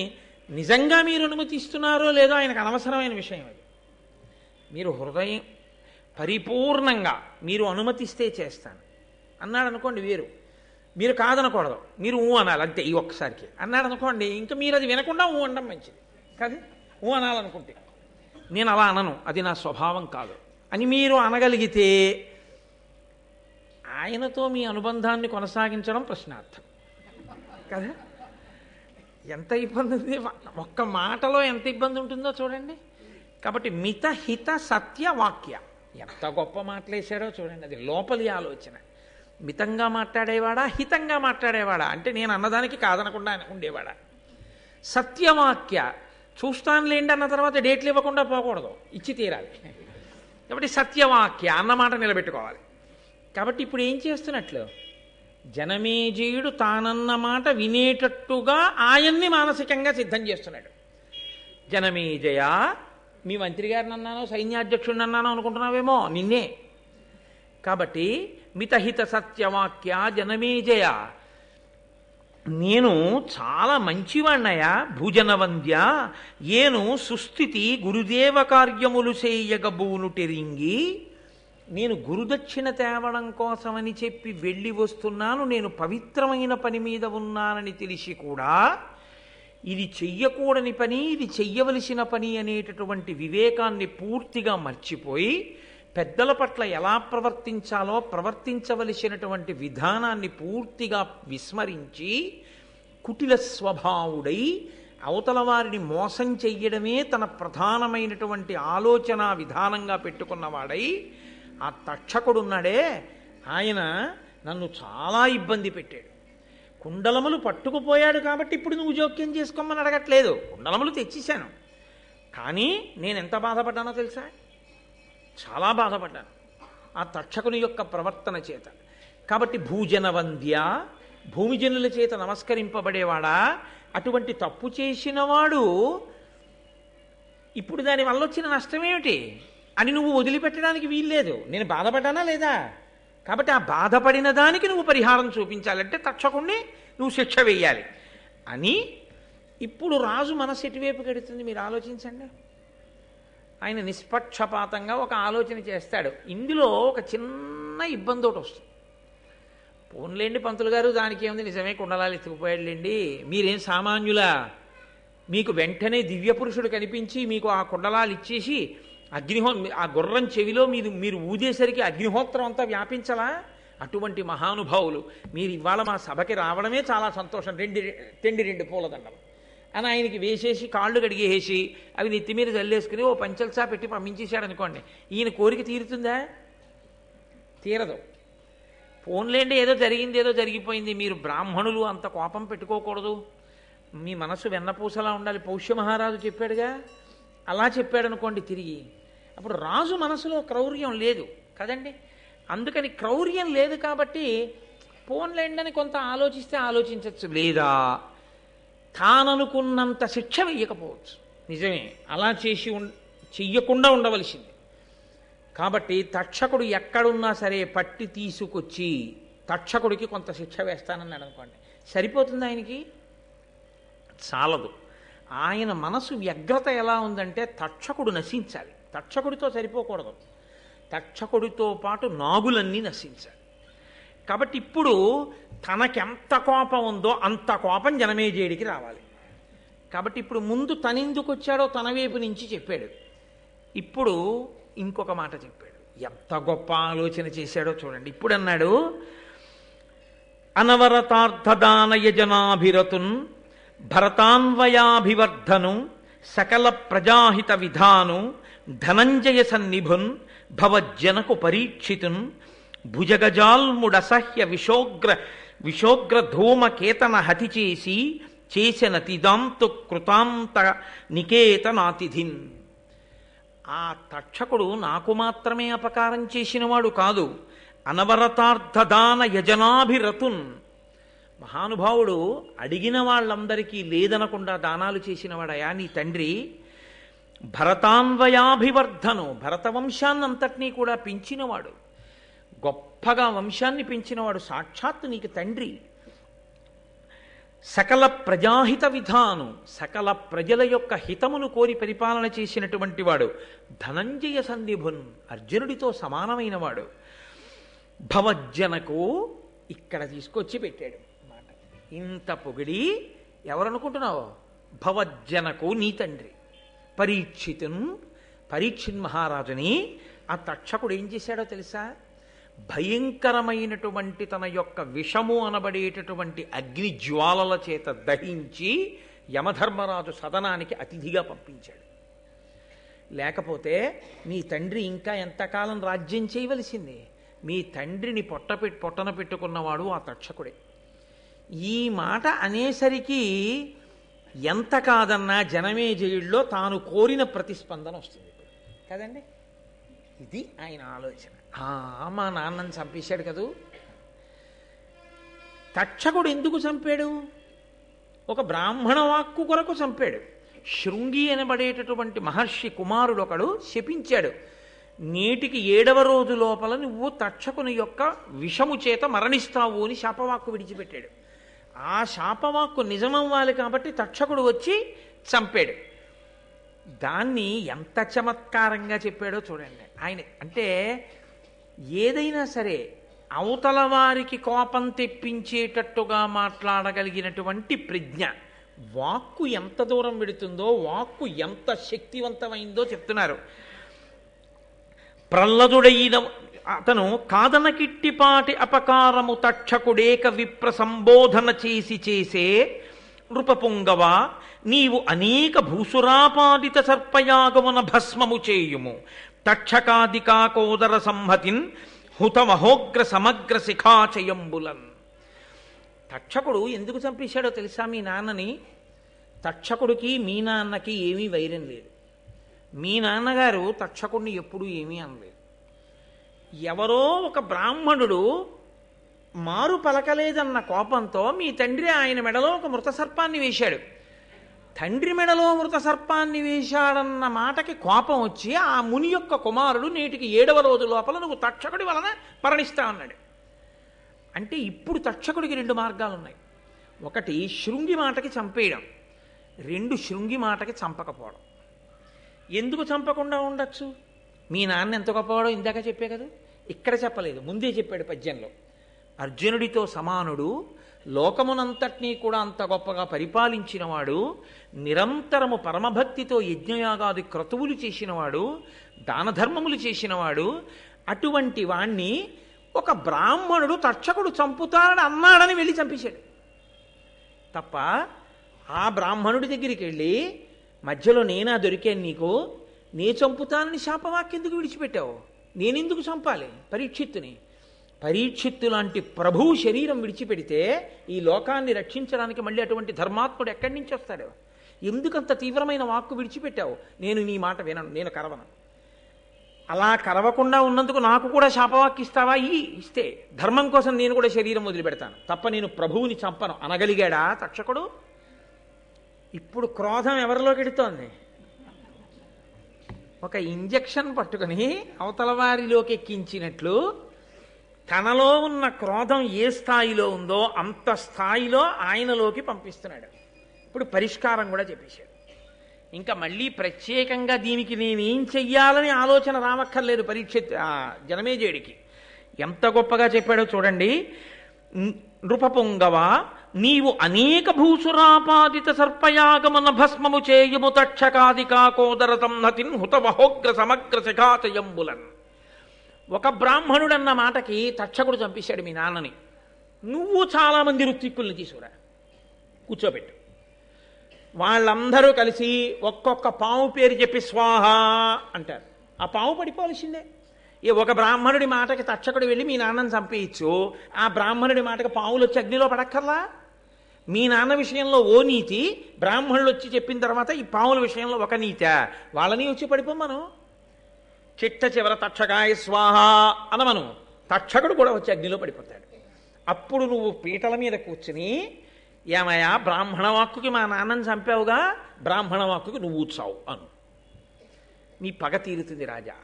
నిజంగా మీరు అనుమతిస్తున్నారో లేదో ఆయనకు అనవసరమైన విషయం అది. మీరు హృదయం పరిపూర్ణంగా మీరు అనుమతిస్తే చేస్తాను అన్నాడు అనుకోండి వేరు, మీరు కాదనకూడదు, మీరు ఊ అనాలి అంతే ఈ ఒక్కసారికి అన్నాడు అనుకోండి, ఇంకా మీరు అది వినకుండా ఊ అనడం మంచిది కాదు. ఊ అనాలనుకుంటే నేను అలా అనను, అది నా స్వభావం కాదు అని మీరు అనగలిగితే ఆయనతో మీ అనుబంధాన్ని కొనసాగించడం ప్రశ్నార్థం కదా. ఎంత ఇబ్బంది ఉంది, ఒక్క మాటలో ఎంత ఇబ్బంది ఉంటుందో చూడండి. కాబట్టి మిత హిత సత్య వాక్య, ఎంత గొప్ప మాటలేశాడో చూడండి. అది లోపలి ఆలోచన. మితంగా మాట్లాడేవాడా, హితంగా మాట్లాడేవాడా అంటే నేను అన్నదానికి కాదనకుండా ఉండేవాడా. సత్యవాక్య, చూస్తానులేండి అన్న తర్వాత డేట్లు ఇవ్వకుండా పోకూడదు, ఇచ్చి తీరాలి. కాబట్టి సత్యవాక్య అన్నమాట నిలబెట్టుకోవాలి. కాబట్టి ఇప్పుడు ఏం చేస్తున్నట్లు, జనమేజయుడు తానన్న మాట వినేటట్టుగా ఆయన్ని మానసికంగా సిద్ధం చేస్తున్నాడు. జనమేజయ, మీ మంత్రి గారిని అన్నానో సైన్యాధ్యక్షుడిని అన్నానో అనుకుంటున్నావేమో, నిన్నే. కాబట్టి మితహిత సత్యవాక్య జనమేజయ, నేను చాలా మంచివాణ్ణయా భూజనవంద్య, ఏను సుస్థితి గురుదేవ కార్యములు చేయగబూనుటెరింగి, నేను గురుదక్షిణ తేవడం కోసమని చెప్పి వెళ్ళి వస్తున్నాను, నేను పవిత్రమైన పని మీద ఉన్నానని తెలిసి కూడా ఇది చెయ్యకూడని పని, ఇది చెయ్యవలసిన పని అనేటటువంటి వివేకాన్ని పూర్తిగా మర్చిపోయి పెద్దల పట్ల ఎలా ప్రవర్తించాలో ప్రవర్తించవలసినటువంటి విధానాన్ని పూర్తిగా విస్మరించి కుటిల స్వభావుడై అవతల వారిని మోసం చెయ్యడమే తన ప్రధానమైనటువంటి ఆలోచన విధానంగా పెట్టుకున్నవాడై ఆ తక్షకుడున్నాడే, ఆయన నన్ను చాలా ఇబ్బంది పెట్టాడు. కుండలములు పట్టుకుపోయాడు కాబట్టి ఇప్పుడు నువ్వు జోక్యం చేసుకోమని అడగట్లేదు, కుండలములు తెచ్చేశాను. కానీ నేను ఎంత బాధపడ్డానో తెలుసా, చాలా బాధపడ్డాను ఆ తక్షకుని యొక్క ప్రవర్తన చేత. కాబట్టి భూజనవంద్య, భూమిజనుల చేత నమస్కరింపబడేవాడా, అటువంటి తప్పు చేసినవాడు ఇప్పుడు దానివల్ల వచ్చిన నష్టమేమిటి అని నువ్వు వదిలిపెట్టడానికి వీల్లేదు. నేను బాధపడ్డానా లేదా, కాబట్టి ఆ బాధపడిన దానికి నువ్వు పరిహారం చూపించాలంటే తక్షకుణ్ణి నువ్వు శిక్ష వేయాలి అని. ఇప్పుడు రాజు మనసు ఎటువైపు గడుతుంది మీరు ఆలోచించండి. ఆయన నిష్పక్షపాతంగా ఒక ఆలోచన చేస్తాడు. ఇందులో ఒక చిన్న ఇబ్బంది ఒకటి వస్తుంది. పోన్లేండి పంతులు గారు, దానికి ఏముంది, నిజమే కుండలాలు ఎత్తుకుపోయాడులేండి, మీరేం సామాన్యులా, మీకు వెంటనే దివ్య పురుషుడు కనిపించి మీకు ఆ కుండలాలు ఇచ్చేసి ఆ గుర్రం చెవిలో మీరు ఊదేసరికి అగ్నిహోత్రం అంతా వ్యాపించలా, అటువంటి మహానుభావులు మీరు ఇవాళ మా సభకి రావడమే చాలా సంతోషం, రెండు పూలదండలు అని ఆయనకి వేసేసి కాళ్ళు కడిగేసి అవి నెత్తి మీద జల్లేసుకుని ఓ పంచల్సా పెట్టి పంపించేశాడు అనుకోండి, ఈయన కోరిక తీరుతుందా? తీరదు. పోన్లేండి ఏదో జరిగింది, ఏదో జరిగిపోయింది, మీరు బ్రాహ్మణులు అంత కోపం పెట్టుకోకూడదు, మీ మనసు వెన్నపూసలా ఉండాలి, పౌష్య మహారాజు చెప్పాడుగా, అలా చెప్పాడు అనుకోండి తిరిగి, అప్పుడు రాజు మనసులో క్రౌర్యం లేదు కదండి. అందుకని క్రౌర్యం లేదు కాబట్టి పోన్లేండి అని కొంత ఆలోచిస్తే ఆలోచించవచ్చు, లేదా తాననుకున్నంత శిక్ష వెయ్యకపోవచ్చు. నిజమే, అలా చెయ్యకుండా ఉండవలసింది. కాబట్టి తక్షకుడు ఎక్కడున్నా సరే పట్టి తీసుకొచ్చి తక్షకుడికి కొంత శిక్ష వేస్తానన్నాడు అనుకోండి, సరిపోతుంది ఆయనకి? చాలదు. ఆయన మనసు వ్యగ్రత ఎలా ఉందంటే తక్షకుడు నశించాలి, తక్షకుడితో సరిపోకూడదు, తక్షకుడితో పాటు నాగులన్నీ నశించాలి. కాబట్టి ఇప్పుడు తనకెంత కోపం ఉందో అంత కోపం జనమేజయుడికి రావాలి. కాబట్టి ఇప్పుడు ముందు తనెందుకు వచ్చాడో తన వైపు నుంచి చెప్పాడు, ఇప్పుడు ఇంకొక మాట చెప్పాడు. ఎంత గొప్ప ఆలోచన చేశాడో చూడండి. ఇప్పుడు అన్నాడు, అనవరతార్థదానయజనాభిరతున్ భరతాన్వయాభివర్ధను సకల ప్రజాహిత విధాను ధనంజయ సన్నిభున్ భవజ్జనకు పరీక్షితున్ భుజగజాల్ముడసహ్య విశోగ్ర ధూమకేతన హతి చేసిన తిదాంతు కృతాంత నికేతనాతిథిన్. ఆ తక్షకుడు నాకు మాత్రమే అపకారం చేసినవాడు కాదు, అనవరతార్థదాన యజనాభిరతున్. మహానుభావుడు అడిగిన వాళ్ళందరికీ లేదనకుండా దానాలు చేసినవాడయా నీ తండ్రి. భరతాన్వయాభివర్ధను, భరత వంశాన్నంతటినీ కూడా పెంచినవాడు, గొప్పగా వంశాన్ని పెంచినవాడు సాక్షాత్తు నీకు తండ్రి. సకల ప్రజాహిత విధాను, సకల ప్రజల యొక్క హితమును కోరి పరిపాలన చేసినటువంటి వాడు. ధనంజయ సంధిభున్, అర్జునుడితో సమానమైన వాడు. భవజ్జనకు, ఇక్కడ తీసుకొచ్చి పెట్టాడు మాట. ఇంత పొగిడి ఎవరనుకుంటున్నావో, భవజ్జనకు నీ తండ్రి. పరీక్షిత్ మహారాజుని ఆ తక్షకుడు ఏం చేశాడో తెలుసా? భయంకరమైనటువంటి తన యొక్క విషము అనబడేటటువంటి అగ్ని జ్వాలల చేత దహించి యమధర్మరాజు సదనానికి అతిథిగా పంపించాడు. లేకపోతే మీ తండ్రి ఇంకా ఎంతకాలం రాజ్యం చేయవలసిందే. మీ తండ్రిని పొట్టన పెట్టుకున్నవాడు ఆ తక్షకుడే. ఈ మాట అనేసరికి ఎంత కాదన్నా జనమేజయుడిలో తాను కోరిన ప్రతిస్పందన వస్తుంది కదండి. ఇది ఆయన ఆలోచన. మా నాన్నని చంపేశాడు కదూ. తక్షకుడు ఎందుకు చంపాడు? ఒక బ్రాహ్మణ వాక్కు కొరకు చంపాడు. శృంగి అనబడేటటువంటి మహర్షి కుమారుడు ఒకడు శపించాడు, నేటికి 7వ రోజు లోపల నువ్వు తక్షకుని యొక్క విషము చేత మరణిస్తావు అని శాపవాక్కు విడిచిపెట్టాడు. ఆ శాపవాక్కు నిజమవ్వాలి కాబట్టి తక్షకుడు వచ్చి చంపాడు. దాన్ని ఎంత చమత్కారంగా చెప్పాడో చూడండి ఆయన. అంటే ఏదైనా సరే అవతల వారికి కోపం తెప్పించేటట్టుగా మాట్లాడగలిగినటువంటి ప్రజ్ఞ. వాక్కు ఎంత దూరం వెడుతుందో, వాక్కు ఎంత శక్తివంతమైందో చెప్తున్నారు. ప్రహ్లదుడైన అతను కాదనకిట్టిపాటి అపకారము తక్షకుడేక విప్ర సంబోధన చేసే నృపపుంగవ, నీవు అనేక భూసురాపాదిత సర్పయాగమున భస్మము చేయుము. తక్షకాదికాకోదర సంహతిన్ హుతమహోగ్ర సమగ్ర శిఖాచయంబులన్. తక్షకుడు ఎందుకు చంపేశాడో తెలుసా మీ నాన్నని? తక్షకుడికి మీ నాన్నకి ఏమీ వైరం లేదు. మీ నాన్నగారు తక్షకుడిని ఎప్పుడూ ఏమీ అనలేదు. ఎవరో ఒక బ్రాహ్మణుడు మారు పలకలేదన్న కోపంతో మీ తండ్రి ఆయన మెడలో ఒక మృత సర్పాన్ని వేశాడు. తండ్రి మెడలో మృత సర్పాన్ని వేశాడన్న మాటకి కోపం వచ్చి ఆ ముని యొక్క కుమారుడు నేటికి 7వ రోజు లోపల నువ్వు తక్షకుడి వలన మరణిస్తా అన్నాడు. అంటే ఇప్పుడు తక్షకుడికి 2 మార్గాలు ఉన్నాయి. ఒకటి శృంగి మాటకి చంపేయడం, 2 శృంగి మాటకి చంపకపోవడం. ఎందుకు చంపకుండా ఉండొచ్చు? మీ నాన్న ఎంత గొప్పవాడో ఇందాక చెప్పే కదా, ఇక్కడ చెప్పలేదు, ముందే చెప్పాడు పద్యంలో. అర్జునుడితో సమానుడు, లోకమునంతటినీ కూడా అంత గొప్పగా పరిపాలించినవాడు, నిరంతరము పరమభక్తితో యజ్ఞయాగాది క్రతువులు చేసినవాడు, దానధర్మములు చేసినవాడు. అటువంటి వాణ్ణి ఒక బ్రాహ్మణుడు తక్షకుడు చంపుతాడని అన్నాడని వెళ్ళి చంపేశాడు తప్ప, ఆ బ్రాహ్మణుడి దగ్గరికి వెళ్ళి మధ్యలో నేనా దొరికాను నీకు, నే చంపుతానని శాపవాక్కెందుకు విడిచిపెట్టావు? నేనెందుకు చంపాలి పరీక్షిత్తుని? పరీక్షిత్తు లాంటి ప్రభువు శరీరం విడిచిపెడితే ఈ లోకాన్ని రక్షించడానికి మళ్ళీ అటువంటి ధర్మాత్ముడు ఎక్కడి నుంచి వస్తాడు? ఎందుకంత తీవ్రమైన వాక్కు విడిచిపెట్టావు? నేను నీ మాట వినను, నేను కరవను. అలా కరవకుండా ఉన్నందుకు నాకు కూడా శాపవాక్కు ఇస్తావా? ఇస్తే ధర్మం కోసం నేను కూడా శరీరం వదిలిపెడతాను తప్ప నేను ప్రభువుని చంపను అనగలిగాడా తక్షకుడు? ఇప్పుడు క్రోధం ఎవరిలోకి ఎడుతోంది? ఒక ఇంజెక్షన్ పట్టుకుని అవతల వారిలోకి ఎక్కించినట్లు తనలో ఉన్న క్రోధం ఏ స్థాయిలో ఉందో అంత స్థాయిలో ఆయనలోకి పంపిస్తున్నాడు. ఇప్పుడు పరిష్కారం కూడా చెప్పేశాడు. ఇంకా మళ్ళీ ప్రత్యేకంగా దీనికి నేనేం చెయ్యాలని ఆలోచన రావక్కర్లేదు జనమేజయుడికి. ఎంత గొప్పగా చెప్పాడో చూడండి. నృపపుంగవ, నీవు అనేక భూసురాపాదిత సర్పయాగమన భస్మము చేయుము తక్షకాదికాకోదర సంహతిన్ హుతవహోగ్ర సమగ్ర శిఖాచయంబులన్. ఒక బ్రాహ్మణుడన్న మాటకి తక్షకుడు చంపేశాడు మీ నాన్నని. నువ్వు చాలామంది ఋత్విక్కుల్ని తీసుకురా, కూర్చోబెట్టు. వాళ్ళందరూ కలిసి ఒక్కొక్క పాము పేరు చెప్పి స్వాహ అంటారు. ఆ పాము పడిపోవలసిందే. ఒక బ్రాహ్మణుడి మాటకి తక్షకుడు వెళ్ళి మీ నాన్నని చంపేయచ్చు, ఆ బ్రాహ్మణుడి మాటకి పాములు వచ్చి అగ్నిలో పడక్కర్లా? మీ నాన్న విషయంలో ఓ నీతి, బ్రాహ్మణులు వచ్చి చెప్పిన తర్వాత ఈ పాముల విషయంలో ఒక నీత, వాళ్ళని వచ్చి పడిపోమను. చిట్ట చివర తక్షకాయ స్వాహ అనమను, తక్షకుడు కూడా వచ్చి అగ్నిలో పడిపోతాడు. అప్పుడు నువ్వు పీటల మీద కూర్చుని, ఏమయ్యా బ్రాహ్మణ వాక్కుకి మా నాన్నని చంపావుగా, బ్రాహ్మణ వాక్కుకి నువ్వు చావు అను. నీ పగ తీరుతుంది రాజా.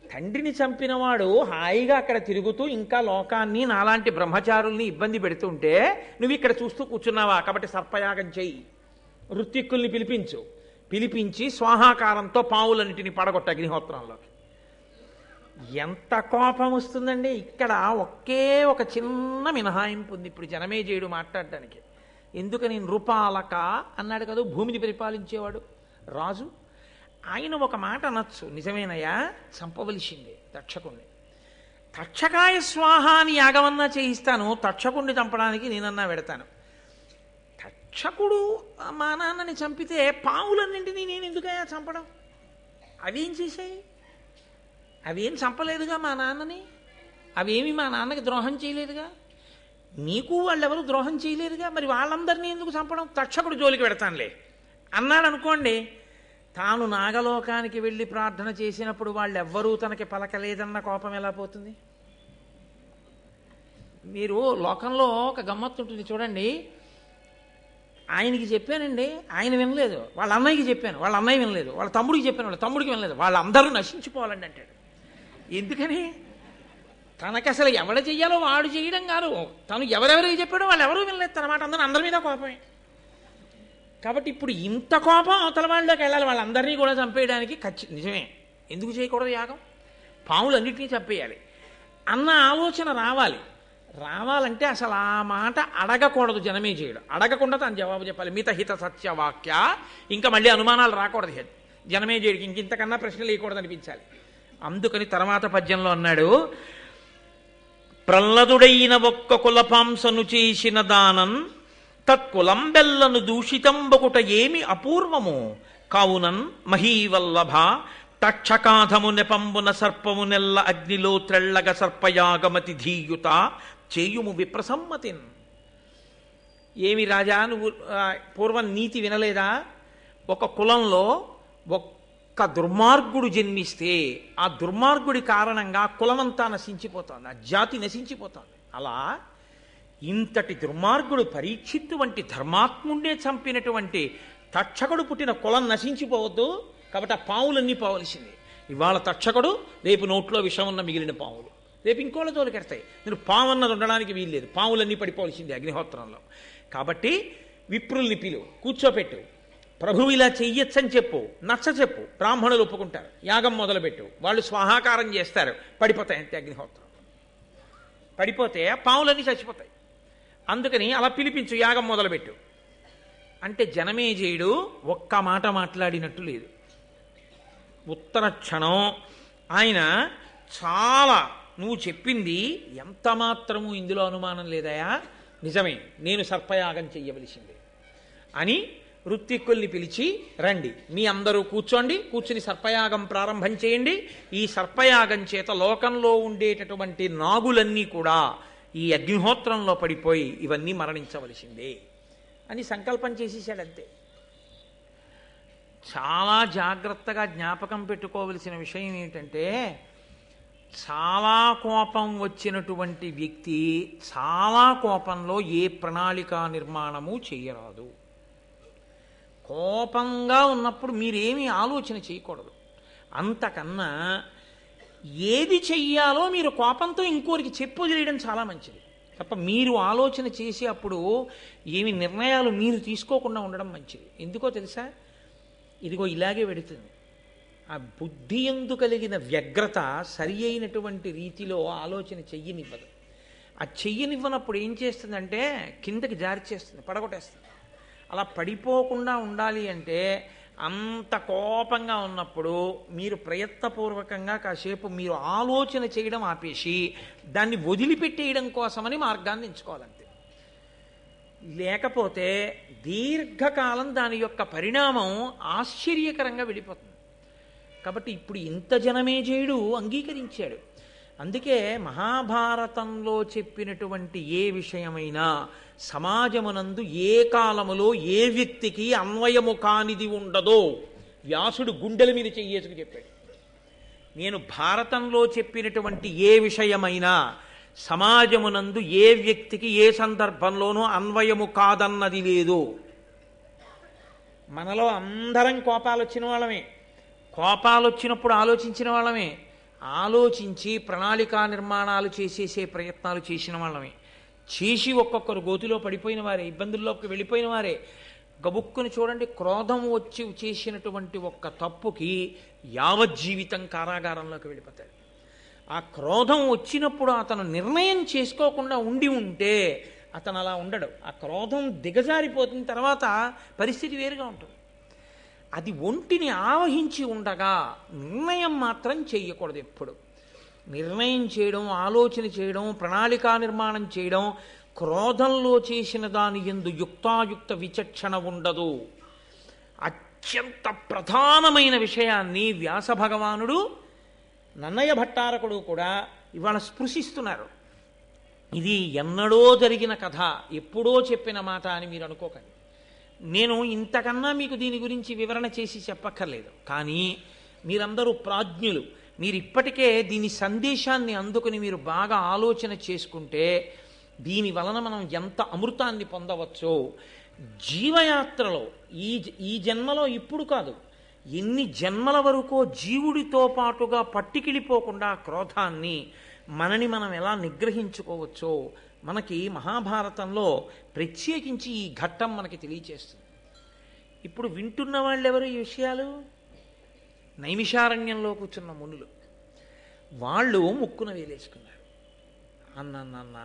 తండ్రిని చంపినవాడు హాయిగా అక్కడ తిరుగుతూ ఇంకా లోకాన్ని నాలాంటి బ్రహ్మచారుల్ని ఇబ్బంది పెడుతుంటే నువ్వు ఇక్కడ చూస్తూ కూర్చున్నావా? కాబట్టి సర్పయాగం చెయ్యి, ఋత్విక్కుల్ని పిలిపించి స్వాహాకారంతో పావులన్నిటిని పడగొట్ట అగ్నిహోత్రంలోకి. ఎంత కోపం వస్తుందండి. ఇక్కడ ఒకే ఒక చిన్న మినహాయింపు ఉంది ఇప్పుడు జనమేజయుడు మాట్లాడటానికి. ఎందుకని? నృపాలక అన్నాడు కదా భూమిని పరిపాలించేవాడు రాజు. ఆయన ఒక మాట అనొచ్చు, నిజమేనయ్యా చంపవలసిందే తక్షకుణ్ణి. తక్షకాయ స్వాహ అని యాగమన్నా చేయిస్తాను, తక్షకుణ్ణి చంపడానికి నేనన్నా పెడతాను. తక్షకుడు మా నాన్నని చంపితే పావులన్నింటినీ నేను ఎందుకయ్యా చంపడం? అవేం చేశాయి? అవేం చంపలేదుగా మా నాన్నని, అవేమి మా నాన్నకి ద్రోహం చేయలేదుగా, నీకు వాళ్ళెవరు ద్రోహం చేయలేదుగా, మరి వాళ్ళందరినీ ఎందుకు చంపడం? తక్షకుడు జోలికి పెడతానులే అన్నాడు అనుకోండి. తాను నాగలోకానికి వెళ్ళి ప్రార్థన చేసినప్పుడు వాళ్ళెవ్వరూ తనకి పలకలేదన్న కోపం ఎలా పోతుంది? మీరు లోకంలో ఒక గమ్మత్తు ఉంటుంది చూడండి. ఆయనకి చెప్పానండి, ఆయన వినలేదు. వాళ్ళ అన్నయ్యకి చెప్పాను, వాళ్ళ అన్నయ్య వినలేదు. వాళ్ళ తమ్ముడికి చెప్పాను, వాళ్ళ తమ్ముడికి వినలేదు. వాళ్ళందరూ నశించిపోవాలండి అంటాడు. ఎందుకని? తనకి అసలు ఎవడ చెయ్యాలో వాడు చేయడం కాదు, తను ఎవరెవరికి చెప్పాడో వాళ్ళు ఎవరూ వినలేదు తన మాట. అందరి మీద కోపమే. కాబట్టి ఇప్పుడు ఇంత కోపం అవతల వాళ్ళలోకి వెళ్ళాలి, వాళ్ళందరినీ కూడా చంపేయడానికి. నిజమే, ఎందుకు చేయకూడదు యాగం? పాములన్నింటినీ చంపేయాలి అన్న ఆలోచన రావాలంటే అసలు ఆ మాట అడగకూడదు జనమేజయుడు. అడగకుండా తను జవాబు చెప్పాలి. మితహిత సత్యవాక్య. ఇంకా మళ్ళీ అనుమానాలు రాకూడదు జనమేజయుడికి, ఇంతకన్నా ప్రశ్నలు వేయకూడదు అనిపించాలి. అందుకని తర్వాత పద్యంలో అన్నాడు, ప్రహ్లదుడైన ఒక్క కులపాంసను చేసిన దానన్ తత్కులంబెల్లను దూషితంబకుట ఏమి అపూర్వము కావునన్ మహీవల్లభ తక్షకాధము నెపంబున సర్పము నెల్ల అగ్నిలో త్రెళ్ళగ సర్పయాగమతి ధీయుత చేయుము విప్రసమ్మతిన్. ఏమి రాజా నువ్వు పూర్వం నీతి వినలేదా? ఒక కులంలో ఒక్క దుర్మార్గుడు జన్మిస్తే ఆ దుర్మార్గుడి కారణంగా కులమంతా నశించిపోతుంది, ఆ జాతి నశించిపోతుంది. అలా ఇంతటి దుర్మార్గుడు పరీక్షిత్తు వంటి ధర్మాత్ముండే చంపినటువంటి తక్షకుడు పుట్టిన కులం నశించిపోవద్దు. కాబట్టి ఆ పావులన్నీ పోవలసిందే. ఇవాళ తక్షకుడు, రేపు నోట్లో విషం ఉన్న మిగిలిన పావులు, రేపు ఇంకోళ్ళ తోలికెడతాయి. నేను పావు అన్నది ఉండడానికి వీల్లేదు, పావులన్నీ పడిపోవలసిందే అగ్నిహోత్రంలో. కాబట్టి విప్రుల్ని కూర్చోపెట్టు, ప్రభువు ఇలా చెయ్యొచ్చని చెప్పు, నచ్చ చెప్పు, బ్రాహ్మణులు ఒప్పుకుంటారు. యాగం మొదలుపెట్టు, వాళ్ళు స్వాహాకారం చేస్తారు, పడిపోతాయి అంతే అగ్నిహోత్రం. పడిపోతే పావులన్నీ చచ్చిపోతాయి. అందుకని అలా పిలిపించు, యాగం మొదలుపెట్టు అంటే జనమేజయుడు ఒక్క మాట మాట్లాడినట్టు లేదు. ఉత్తర క్షణం ఆయన చాలా, నువ్వు చెప్పింది ఎంత మాత్రము ఇందులో అనుమానం లేదయా, నిజమే, నేను సర్పయాగం చెయ్యవలసిందే అని ఋత్విక్కుల్ని పిలిచి, రండి మీ అందరూ కూర్చుని సర్పయాగం ప్రారంభం చేయండి. ఈ సర్పయాగం చేత లోకంలో ఉండేటటువంటి నాగులన్నీ కూడా ఈ అగ్నిహోత్రంలో పడిపోయి ఇవన్నీ మరణించవలసిందే అని సంకల్పం చేసేసాడంతే. చాలా జాగ్రత్తగా జ్ఞాపకం పెట్టుకోవలసిన విషయం ఏంటంటే, చాలా కోపం వచ్చినటువంటి వ్యక్తి చాలా కోపంలో ఏ ప్రణాళికా నిర్మాణము చేయరాదు. కోపంగా ఉన్నప్పుడు మీరేమీ ఆలోచన చేయకూడదు. అంతకన్నా ఏది చెయ్యాలో మీరు కోపంతో ఇంకోరికి చెప్పు చేయడం చాలా మంచిది తప్ప మీరు ఆలోచన చేసి అప్పుడు ఏమి నిర్ణయాలు మీరు తీసుకోకుండా ఉండడం మంచిది. ఎందుకో తెలుసా? ఇదిగో ఇలాగే పెడుతుంది. ఆ బుద్ధి యందు కలిగిన వ్యగ్రత సరి అయినటువంటి రీతిలో ఆలోచన చెయ్యనివ్వదు. ఆ చెయ్యనివ్వనప్పుడు ఏం చేస్తుందంటే కిందకి జారి చేస్తుంది, పడగొట్టేస్తుంది. అలా పడిపోకుండా ఉండాలి అంటే అంత కోపంగా ఉన్నప్పుడు మీరు ప్రయత్నపూర్వకంగా కాసేపు మీరు ఆలోచన చేయడం ఆపేసి దాన్ని వదిలిపెట్టేయడం కోసమని మార్గాన్ని ఎంచుకోవాలంతే. లేకపోతే దీర్ఘకాలం దాని యొక్క పరిణామం ఆశ్చర్యకరంగా వెళ్ళిపోతుంది. కాబట్టి ఇప్పుడు ఇంత జనమేజయుడు అంగీకరించాడు. అందుకే మహాభారతంలో చెప్పినటువంటి ఏ విషయమైనా సమాజమునందు ఏ కాలములో ఏ వ్యక్తికి అన్వయము కానిది ఉండదో వ్యాసుడు గుండెల మీద చెయ్యేసుకు చెప్పాడు. నేను భారతంలో చెప్పినటువంటి ఏ విషయమైనా సమాజమునందు ఏ వ్యక్తికి ఏ సందర్భంలోనూ అన్వయము కాదన్నది లేదు. మనలో అందరం కోపాలు వచ్చిన వాళ్ళమే, కోపాలు వచ్చినప్పుడు ఆలోచించిన వాళ్ళమే, ఆలోచించి ప్రణాళికా నిర్మాణాలు చేసేసే ప్రయత్నాలు చేసిన వాళ్ళమే, చేసి ఒక్కొక్కరు గోతిలో పడిపోయిన వారే, ఇబ్బందుల్లోకి వెళ్ళిపోయిన వారే. గబుక్కుని చూడండి, క్రోధం వచ్చి చేసినటువంటి ఒక్క తప్పుకి యావజ్జీవితం కారాగారంలోకి వెళ్ళిపోతాడు. ఆ క్రోధం వచ్చినప్పుడు అతను నిర్ణయం చేసుకోకుండా ఉంటే అతను అలా ఉండడు. ఆ క్రోధం దిగజారిపోతున్న తర్వాత పరిస్థితి వేరుగా ఉంటుంది. అది ఒంటిని ఆవహించి ఉండగా నిర్ణయం మాత్రం చేయకూడదు. ఎప్పుడు నిర్ణయం చేయడం, ఆలోచన చేయడం, ప్రణాళికా నిర్మాణం చేయడం, క్రోధంలో చేసిన దాని యందు యుక్తాయుక్త విచక్షణ ఉండదు. అత్యంత ప్రధానమైన విషయాన్ని వ్యాస భగవానుడు, నన్నయ్య భట్టారకుడు కూడా ఇవాళ స్పృశిస్తున్నారు. ఇది ఎన్నడో జరిగిన కథ, ఎప్పుడో చెప్పిన మాట అని మీరు అనుకోకండి. నేను ఇంతకన్నా మీకు దీని గురించి వివరణ చేసి చెప్పక్కర్లేదు. కానీ మీరందరూ ప్రాజ్ఞులు, మీరు ఇప్పటికే దీని సందేశాన్ని అందుకుని మీరు బాగా ఆలోచన చేసుకుంటే దీని వలన మనం ఎంత అమృతాన్ని పొందవచ్చో జీవయాత్రలో ఈ జన్మలో ఇప్పుడు కాదు, ఎన్ని జన్మల వరకో జీవుడితో పాటుగా పట్టికిడిపోకుండా క్రోధాన్ని మనని మనం ఎలా నిగ్రహించుకోవచ్చో మనకి మహాభారతంలో ప్రత్యేకించి ఈ ఘట్టం మనకి తెలియచేస్తుంది. ఇప్పుడు వింటున్న వాళ్ళెవరు ఈ విషయాలు? నైమిషారణ్యంలో కూర్చున్న మునులు. వాళ్ళు ముక్కున వేలేసుకున్నారు. అన్న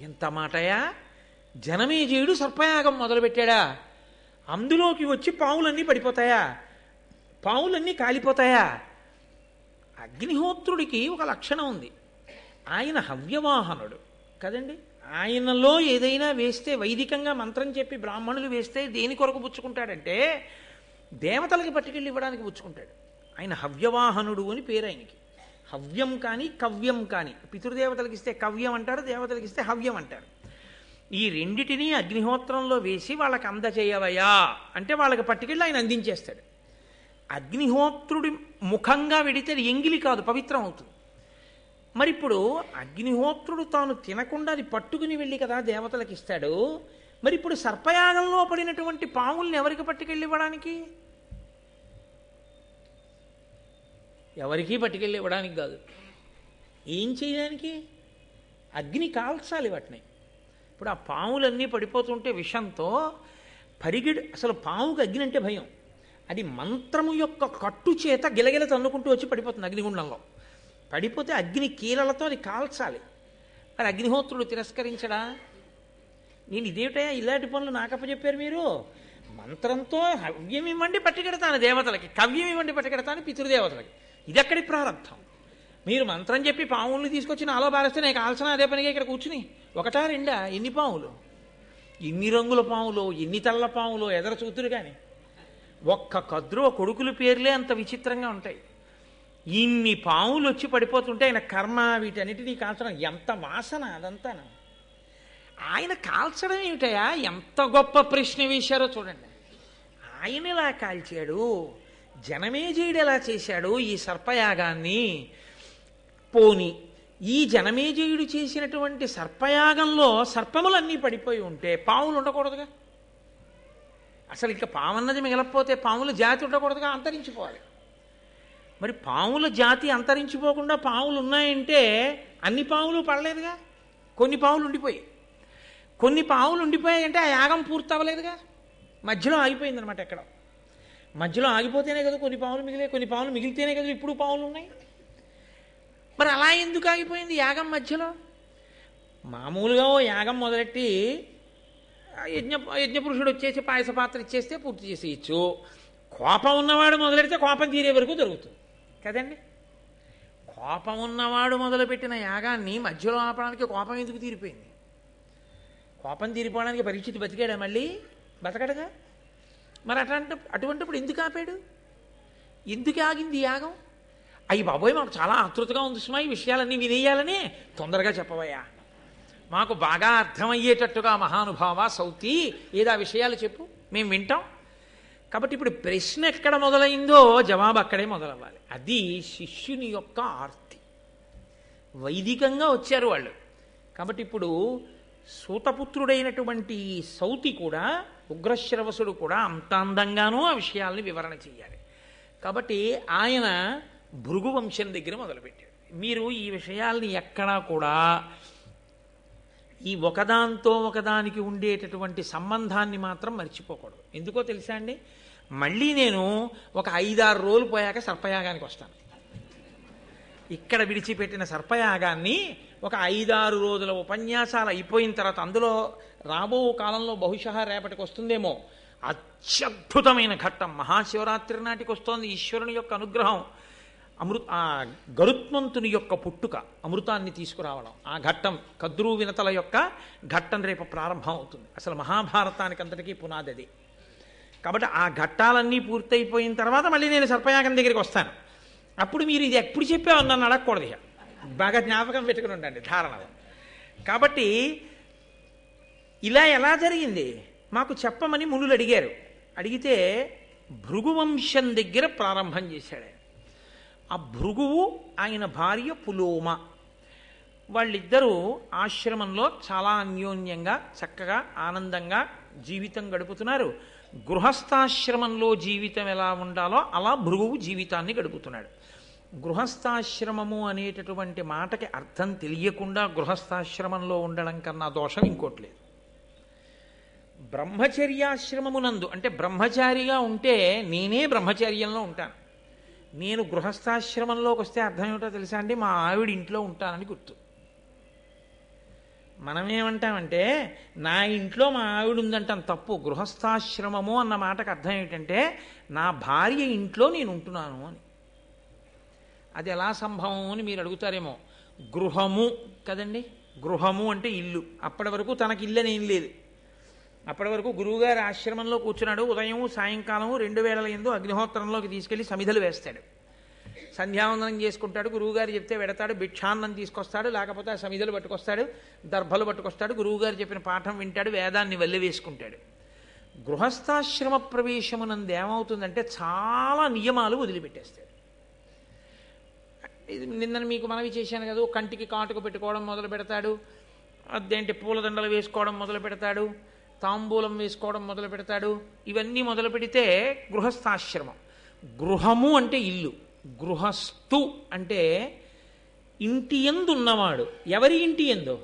ఎంత మాటయా, జనమేజయుడు సర్పయాగం మొదలుపెట్టాడా, అందులోకి వచ్చి పావులన్నీ పడిపోతాయా, పావులన్నీ కాలిపోతాయా? అగ్నిహోత్రుడికి ఒక లక్షణం ఉంది, ఆయన హవ్యవాహనుడు కదండి. ఆయనలో ఏదైనా వేస్తే, వైదికంగా మంత్రం చెప్పి బ్రాహ్మణులు వేస్తే దేని కొరకు పుచ్చుకుంటాడంటే దేవతలకి పట్టుకెళ్ళి ఇవ్వడానికి పుచ్చుకుంటాడు. ఆయన హవ్యవాహనుడు అని పేరు ఆయనకి. హవ్యం కానీ కవ్యం కానీ, పితృదేవతలకి ఇస్తే కవ్యం అంటారు, దేవతలకి ఇస్తే హవ్యం అంటారు. ఈ రెండిటినీ అగ్నిహోత్రంలో వేసి వాళ్ళకి అందచేయవయా అంటే వాళ్ళకి పట్టుకెళ్ళి ఆయన అందించేస్తాడు. అగ్నిహోత్రుడి ముఖంగా వెడితే అది ఎంగిలి కాదు, పవిత్రం అవుతుంది. మరి ఇప్పుడు అగ్నిహోత్రుడు తాను తినకుండా అది పట్టుకుని వెళ్ళి కదా దేవతలకు ఇస్తాడు. మరి ఇప్పుడు సర్పయాగంలో పడినటువంటి పాముల్ని ఎవరికి పట్టుకెళ్ళి ఇవ్వడానికి? ఎవరికీ పట్టుకెళ్ళి ఇవ్వడానికి కాదు. ఏం చేయడానికి? అగ్ని కాల్చాలి వాటిని. ఇప్పుడు ఆ పాములన్నీ పడిపోతుంటే విషంతో అసలు పాముకి అగ్ని అంటే భయం. అది మంత్రము యొక్క కట్టు చేత గిలగిల తన్నుకుంటూ వచ్చి పడిపోతుంది అగ్నిగుండంలో. పడిపోతే అగ్ని కీలలతో అది కాల్చాలి. మరి అగ్నిహోత్రుడు తిరస్కరించడా? నేను ఇదేమిటయా ఇలాంటి పనులు నాకప్ప చెప్పారు మీరు, మంత్రంతో హవ్యం ఇవ్వండి పట్టుకెడతాను దేవతలకి, కవ్యం ఇవ్వండి పట్టుకెడతాను పితృదేవతలకి. ఇది ఎక్కడి ప్రారంభం? మీరు మంత్రం చెప్పి పాముల్ని తీసుకొచ్చి నాలో బారేస్తే నేను కాల్సిన అదే పనిగా ఇక్కడ కూర్చుని ఒకటా రెండా ఎన్ని పాములు, ఎన్ని రంగుల పాములు, ఎన్ని తెల్ల పాములు ఎదర చూతురు. కానీ ఒక్క కద్రువ కొడుకుల పేర్లే అంత విచిత్రంగా ఉంటాయి. ఇన్ని పాములు వచ్చి పడిపోతుంటే ఆయన కర్మ వీటన్నిటినీ కాల్చడం, ఎంత వాసన అదంతా. ఆయన కాల్చడం ఏమిటయా, ఎంత గొప్ప ప్రశ్న వేశారో చూడండి. ఆయన ఎలా కాల్చాడు, జనమేజయుడు ఎలా చేశాడు ఈ సర్పయాగాన్ని? పోని ఈ జనమేజయుడు చేసినటువంటి సర్పయాగంలో సర్పములన్నీ పడిపోయి ఉంటే పాములు ఉండకూడదుగా? అసలు ఇక పామన్నది మిగలకపోతే పాముల జాతి ఉండకూడదుగా, అంతరించిపోవాలి. మరి పాముల జాతి అంతరించిపోకుండా పాములు ఉన్నాయంటే అన్ని పాములు పడలేదుగా, కొన్ని పాములు ఉండిపోయాయి. కొన్ని పాములు ఉండిపోయాయంటే ఆ యాగం పూర్తి అవ్వలేదుగా, మధ్యలో ఆగిపోయిందనమాట. ఎక్కడ మధ్యలో ఆగిపోతేనే కదా కొన్ని పాములు మిగిలే, కొన్ని పాములు మిగిలితేనే కదా ఇప్పుడు పాములు ఉన్నాయి. మరి అలా ఎందుకు ఆగిపోయింది యాగం మధ్యలో? మామూలుగా ఓ యాగం మొదలెట్టి యజ్ఞపురుషుడు వచ్చేసి పాయస పాత్ర ఇచ్చేస్తే పూర్తి చేసేయచ్చు. కోపం ఉన్నవాడు మొదలెడితే కోపం తీరే వరకు జరుగుతుంది కదండి. కోపం ఉన్నవాడు మొదలుపెట్టిన యాగాన్ని మధ్యలో ఆపడానికి కోపం ఎందుకు తీరిపోయింది? కోపం తీరిపోవడానికి పరీక్షిత్ బతికాడా? మళ్ళీ బతకడగా. మరి అటువంటిప్పుడు ఎందుకు ఆపాడు? ఎందుకు ఆగింది యాగం? అయ్యి బాబోయ్ మాకు చాలా ఆతృతగా ఉంది సుమా ఈ విషయాలన్నీ వినేయాలని, తొందరగా చెప్పవయ్యా, మాకు బాగా అర్థమయ్యేటట్టుగా మహానుభావ సౌతి ఏదా విషయాలు చెప్పు, మేము వింటాం. కాబట్టి ఇప్పుడు ప్రశ్న ఎక్కడ మొదలైందో జవాబు అక్కడే మొదలవ్వాలి. అది శిష్యుని యొక్క ఆర్తి. వైదికంగా వచ్చారు వాళ్ళు. కాబట్టి ఇప్పుడు సూతపుత్రుడైనటువంటి సౌతి కూడా, ఉగ్రశ్రవసుడు కూడా అంత అందంగానూ ఆ విషయాల్ని వివరణ చెయ్యాలి. కాబట్టి ఆయన భృగు వంశం దగ్గర మొదలుపెట్టాడు. మీరు ఈ విషయాల్ని ఎక్కడా కూడా ఈ ఒకదాంతో ఒకదానికి ఉండేటటువంటి సంబంధాన్ని మాత్రం మర్చిపోకూడదు. ఎందుకో తెలుసా అండి, మళ్ళీ నేను ఒక 5-6 రోజులు పోయాక సర్పయాగానికి వస్తాను. ఇక్కడ విడిచిపెట్టిన సర్పయాగాన్ని ఒక 5-6 రోజుల ఉపన్యాసాలు అయిపోయిన తర్వాత, అందులో రాబో కాలంలో బహుశా రేపటికి వస్తుందేమో అత్యద్భుతమైన ఘట్టం, మహాశివరాత్రి నాటికి వస్తోంది. ఈశ్వరుని యొక్క అనుగ్రహం, గరుత్మంతుని యొక్క పుట్టుక, అమృతాన్ని తీసుకురావడం, ఆ ఘట్టం, కద్రు వినతల యొక్క ఘట్టం రేపు ప్రారంభం అవుతుంది. అసలు మహాభారతానికి అంతటికీ పునాది అది. కాబట్టి ఆ ఘట్టాలన్నీ పూర్తయిపోయిన తర్వాత మళ్ళీ నేను సర్పయాగం దగ్గరికి వస్తాను. అప్పుడు మీరు ఇది ఎప్పుడు చెప్పావు నన్ను అడగకూడదు, ఇక బాగా జ్ఞాపకం పెట్టుకుని ఉండండి ధారణలో. కాబట్టి ఇలా ఎలా జరిగింది మాకు చెప్పమని మునులు అడిగారు. అడిగితే భృగువంశం దగ్గర ప్రారంభం చేశాడు. ఆ భృగువు ఆయన భార్య పులోమ, వాళ్ళిద్దరూ ఆశ్రమంలో చాలా అన్యోన్యంగా చక్కగా ఆనందంగా జీవితం గడుపుతున్నారు. గృహస్థాశ్రమంలో జీవితం ఎలా ఉండాలో అలా భృగువు జీవితాన్ని గడుపుతున్నాడు. గృహస్థాశ్రమము అనేటటువంటి మాటకి అర్థం తెలియకుండా గృహస్థాశ్రమంలో ఉండడం కన్నా దోషం ఇంకోటి లేదు. బ్రహ్మచర్యాశ్రమమునందు అంటే బ్రహ్మచారిగా ఉంటే నేనే బ్రహ్మచర్యంలో ఉంటాను. నేను గృహస్థాశ్రమంలోకి వస్తే అర్థం ఏమిటో తెలుసా అండి, మా ఆవిడ ఇంట్లో ఉంటానని గుర్తు. మనమేమంటామంటే నా ఇంట్లో మా ఆవిడ ఉందంటాం, తప్పు. గృహస్థాశ్రమము అన్న మాటకు అర్థం ఏమిటంటే నా భార్య ఇంట్లో నేను ఉంటున్నాను అని. అది ఎలా సంభవం అని మీరు అడుగుతారేమో. గృహము కదండి, గృహము అంటే ఇల్లు. అప్పటి వరకు తనకి ఇల్లు అనేం లేదు. అప్పటి వరకు గురువుగారి ఆశ్రమంలో కూర్చున్నాడు. ఉదయం సాయంకాలం 2 వేళల యందు అగ్నిహోత్రంలోకి తీసుకెళ్లి సమిధలు వేస్తాడు. సంధ్యావందనం చేసుకుంటాడు, గురువుగారు చెప్తే వెడతాడు, భిక్షాన్నం తీసుకొస్తాడు, లేకపోతే ఆ సమిధలు పట్టుకొస్తాడు, దర్భలు పట్టుకొస్తాడు, గురువుగారు చెప్పిన పాఠం వింటాడు, వేదాన్ని వల్లి వేసుకుంటాడు. గృహస్థాశ్రమ ప్రవేశమునందు ఏమవుతుందంటే చాలా నియమాలు వదిలిపెట్టేస్తాడు. ఇది నిన్న మీకు మనవి చేశాను కదా, కంటికి కాటుకు పెట్టుకోవడం మొదలు పెడతాడు, అదేంటి పూలదండలు వేసుకోవడం మొదలు పెడతాడు, తాంబూలం వేసుకోవడం మొదలు పెడతాడు. ఇవన్నీ మొదలు పెడితే గృహస్థాశ్రమం. గృహము అంటే ఇల్లు, గృహస్థు అంటే ఇంటి యందు ఉన్నవాడు. ఎవరి ఇంటి యందు?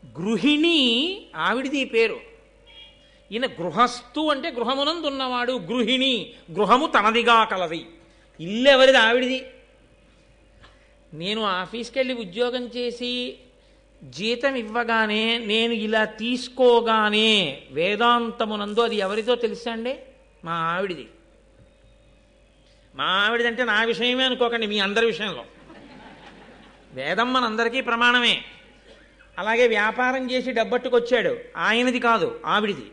గృహిణి ఆవిడిది పేరు. ఈయన గృహస్థు అంటే గృహమునందు ఉన్నవాడు. గృహిణి గృహము తనదిగా కలది. ఇల్లు ఎవరిది? ఆవిడిది. నేను ఆఫీస్కి వెళ్ళి ఉద్యోగం చేసి జీతం ఇవ్వగానే నేను ఇలా తీసుకోగానే వేదాంతమునందు అది ఎవరిదో తెలుసా అండి? మా ఆవిడిది. మా ఆవిడదంటే నా విషయమే అనుకోకండి, మీ అందరి విషయంలో. వేదం మనందరికీ ప్రమాణమే. అలాగే వ్యాపారం చేసి డబ్బట్టుకొచ్చాడు, ఆయనది కాదు, ఆవిడిది.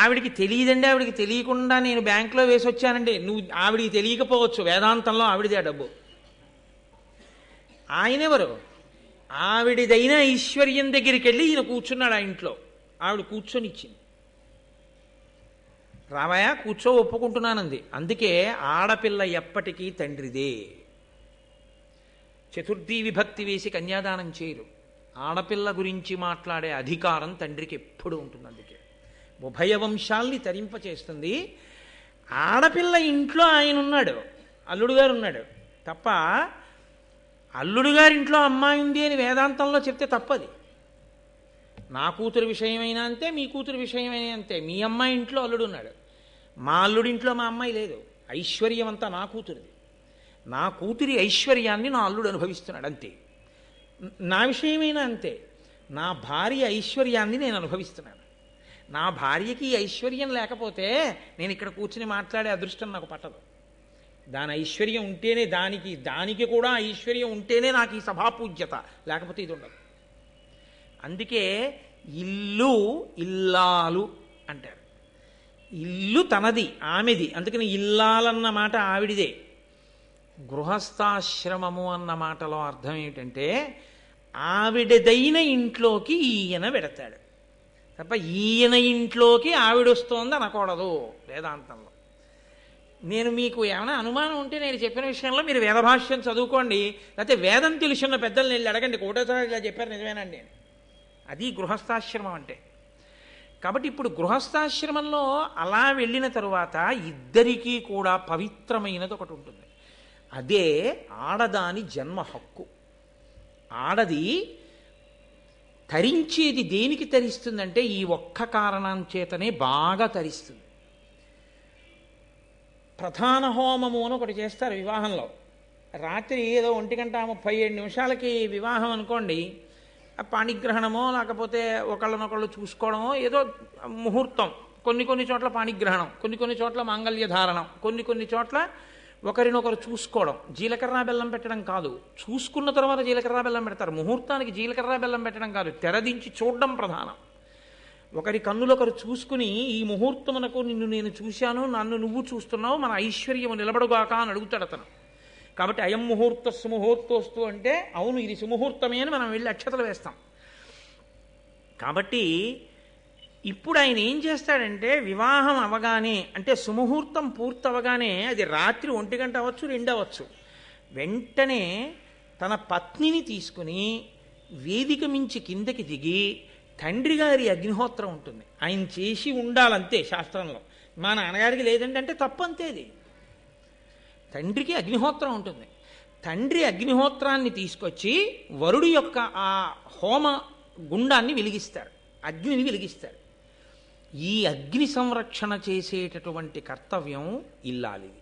ఆవిడికి తెలియదండి, ఆవిడికి తెలియకుండా నేను బ్యాంకులో వేసి వచ్చానండి. నువ్వు ఆవిడికి తెలియకపోవచ్చు, వేదాంతంలో ఆవిడిది ఆ డబ్బు. ఆయనెవరు? ఆవిడిదైన ఐశ్వర్యం దగ్గరికి వెళ్ళి ఈయన కూర్చున్నాడు ఆ ఇంట్లో. ఆవిడ కూర్చొని ఇచ్చింది. రామయ్య కూర్చో, ఒప్పుకుంటున్నానంది. అందుకే ఆడపిల్ల ఎప్పటికీ తండ్రిదే. చతుర్థీ విభక్తి వేసి కన్యాదానం చేయరు. ఆడపిల్ల గురించి మాట్లాడే అధికారం తండ్రికి ఎప్పుడు ఉంటుంది. అందుకే ఉభయ వంశాల్ని తరింపచేస్తుంది. ఆడపిల్ల ఇంట్లో ఆయన ఉన్నాడు, అల్లుడు గారు ఉన్నాడు తప్ప అల్లుడు గారింట్లో అమ్మాయి ఉంది అని వేదాంతంలో చెప్తే తప్పది. నా కూతురు విషయమైనా అంతే, మీ కూతురు విషయమైనా అంతే. మీ అమ్మాయి ఇంట్లో అల్లుడు ఉన్నాడు, మా అల్లుడింట్లో మా అమ్మాయి లేదు. ఐశ్వర్యం అంతా నా కూతురిది. నా కూతురి ఐశ్వర్యాన్ని నా అల్లుడు అనుభవిస్తున్నాడు అంతే. నా విషయమైనా అంతే. నా భార్య ఐశ్వర్యాన్ని నేను అనుభవిస్తున్నాను. నా భార్యకి ఐశ్వర్యం లేకపోతే నేను ఇక్కడ కూర్చుని మాట్లాడే అదృష్టం నాకు పట్టదు. దాని ఐశ్వర్యం ఉంటేనే, దానికి కూడా ఐశ్వర్యం ఉంటేనే నాకు ఈ సభాపూజ్యత, లేకపోతే ఇది ఉండదు. అందుకే ఇల్లు ఇల్లాలు అంటారు. ఇల్లు తనది, ఆమెది. అందుకని ఇల్లాలన్న మాట ఆవిడిదే. గృహస్థాశ్రమము అన్న మాటలో అర్థం ఏమిటంటే ఆవిడదైన ఇంట్లోకి ఈయన పెడతాడు. తప్ప ఈయన ఇంట్లోకి ఆవిడొస్తోంది అనకూడదు వేదాంతంలో. నేను మీకు ఏమైనా అనుమానం ఉంటే నేను చెప్పిన విషయంలో మీరు వేదభాష్యం చదువుకోండి, లేకపోతే వేదం తెలుసున్న పెద్దల్ని వెళ్ళి అడగండి, కోటేశ్వర ఇలా చెప్పారు నిజమేనండి అని. అది గృహస్థాశ్రమం అంటే. కాబట్టి ఇప్పుడు గృహస్థాశ్రమంలో అలా వెళ్ళిన తరువాత ఇద్దరికీ కూడా పవిత్రమైనది ఒకటి ఉంటుంది. అదే ఆడదాని జన్మ హక్కు. ఆడది తరించేది దేనికి తరిస్తుందంటే ఈ ఒక్క కారణం చేతనే బాగా తరిస్తుంది. ప్రధాన హోమము అని ఒకటి చేస్తారు వివాహంలో. రాత్రి ఏదో 1:37 వివాహం అనుకోండి, పాణిగ్రహణమో లేకపోతే ఒకళ్ళనొకళ్ళు చూసుకోవడమో ఏదో ముహూర్తం. కొన్ని చోట్ల పాణిగ్రహణం, కొన్ని చోట్ల మాంగళ్య ధారణం, కొన్ని చోట్ల ఒకరినొకరు చూసుకోవడం. జీలకర్ర బెల్లం పెట్టడం కాదు, చూసుకున్న తర్వాత జీలకర్ర బెల్లం పెడతారు. ముహూర్తానికి జీలకర్ర బెల్లం పెట్టడం కాదు, తెరదించి చూడడం ప్రధానం. ఒకరి కన్నులొకరు చూసుకుని ఈ ముహూర్తమునకు నిన్ను నేను చూశాను, నన్ను నువ్వు చూస్తున్నావు, మన ఐశ్వర్యము నిలబడుగాక అని అడుగుతాడు అతను. కాబట్టి అయం ముహూర్త సుముహూర్తోస్తు అంటే అవును ఇది సుముహూర్తమే అని మనం వెళ్ళి అక్షతలు వేస్తాం. కాబట్టి ఇప్పుడు ఆయన ఏం చేస్తాడంటే వివాహం అవగానే, అంటే సుముహూర్తం పూర్తవగానే, అది రాత్రి 1 అవ్వచ్చు 2 అవ్వచ్చు, వెంటనే తన పత్నిని తీసుకుని వేదిక మించి కిందకి దిగి తండ్రి గారి అగ్నిహోత్రం ఉంటుంది, ఆయన చేసి ఉండాలంతే శాస్త్రంలో. మా నాన్నగారికి లేదంటే అంటే తప్పంతే. అది తండ్రికి అగ్నిహోత్రం ఉంటుంది. తండ్రి అగ్నిహోత్రాన్ని తీసుకొచ్చి వరుడు యొక్క ఆ హోమ గుండాన్ని వెలిగిస్తారు, అగ్నిని వెలిగిస్తారు. ఈ అగ్ని సంరక్షణ చేసేటటువంటి కర్తవ్యం ఇల్లాలిది.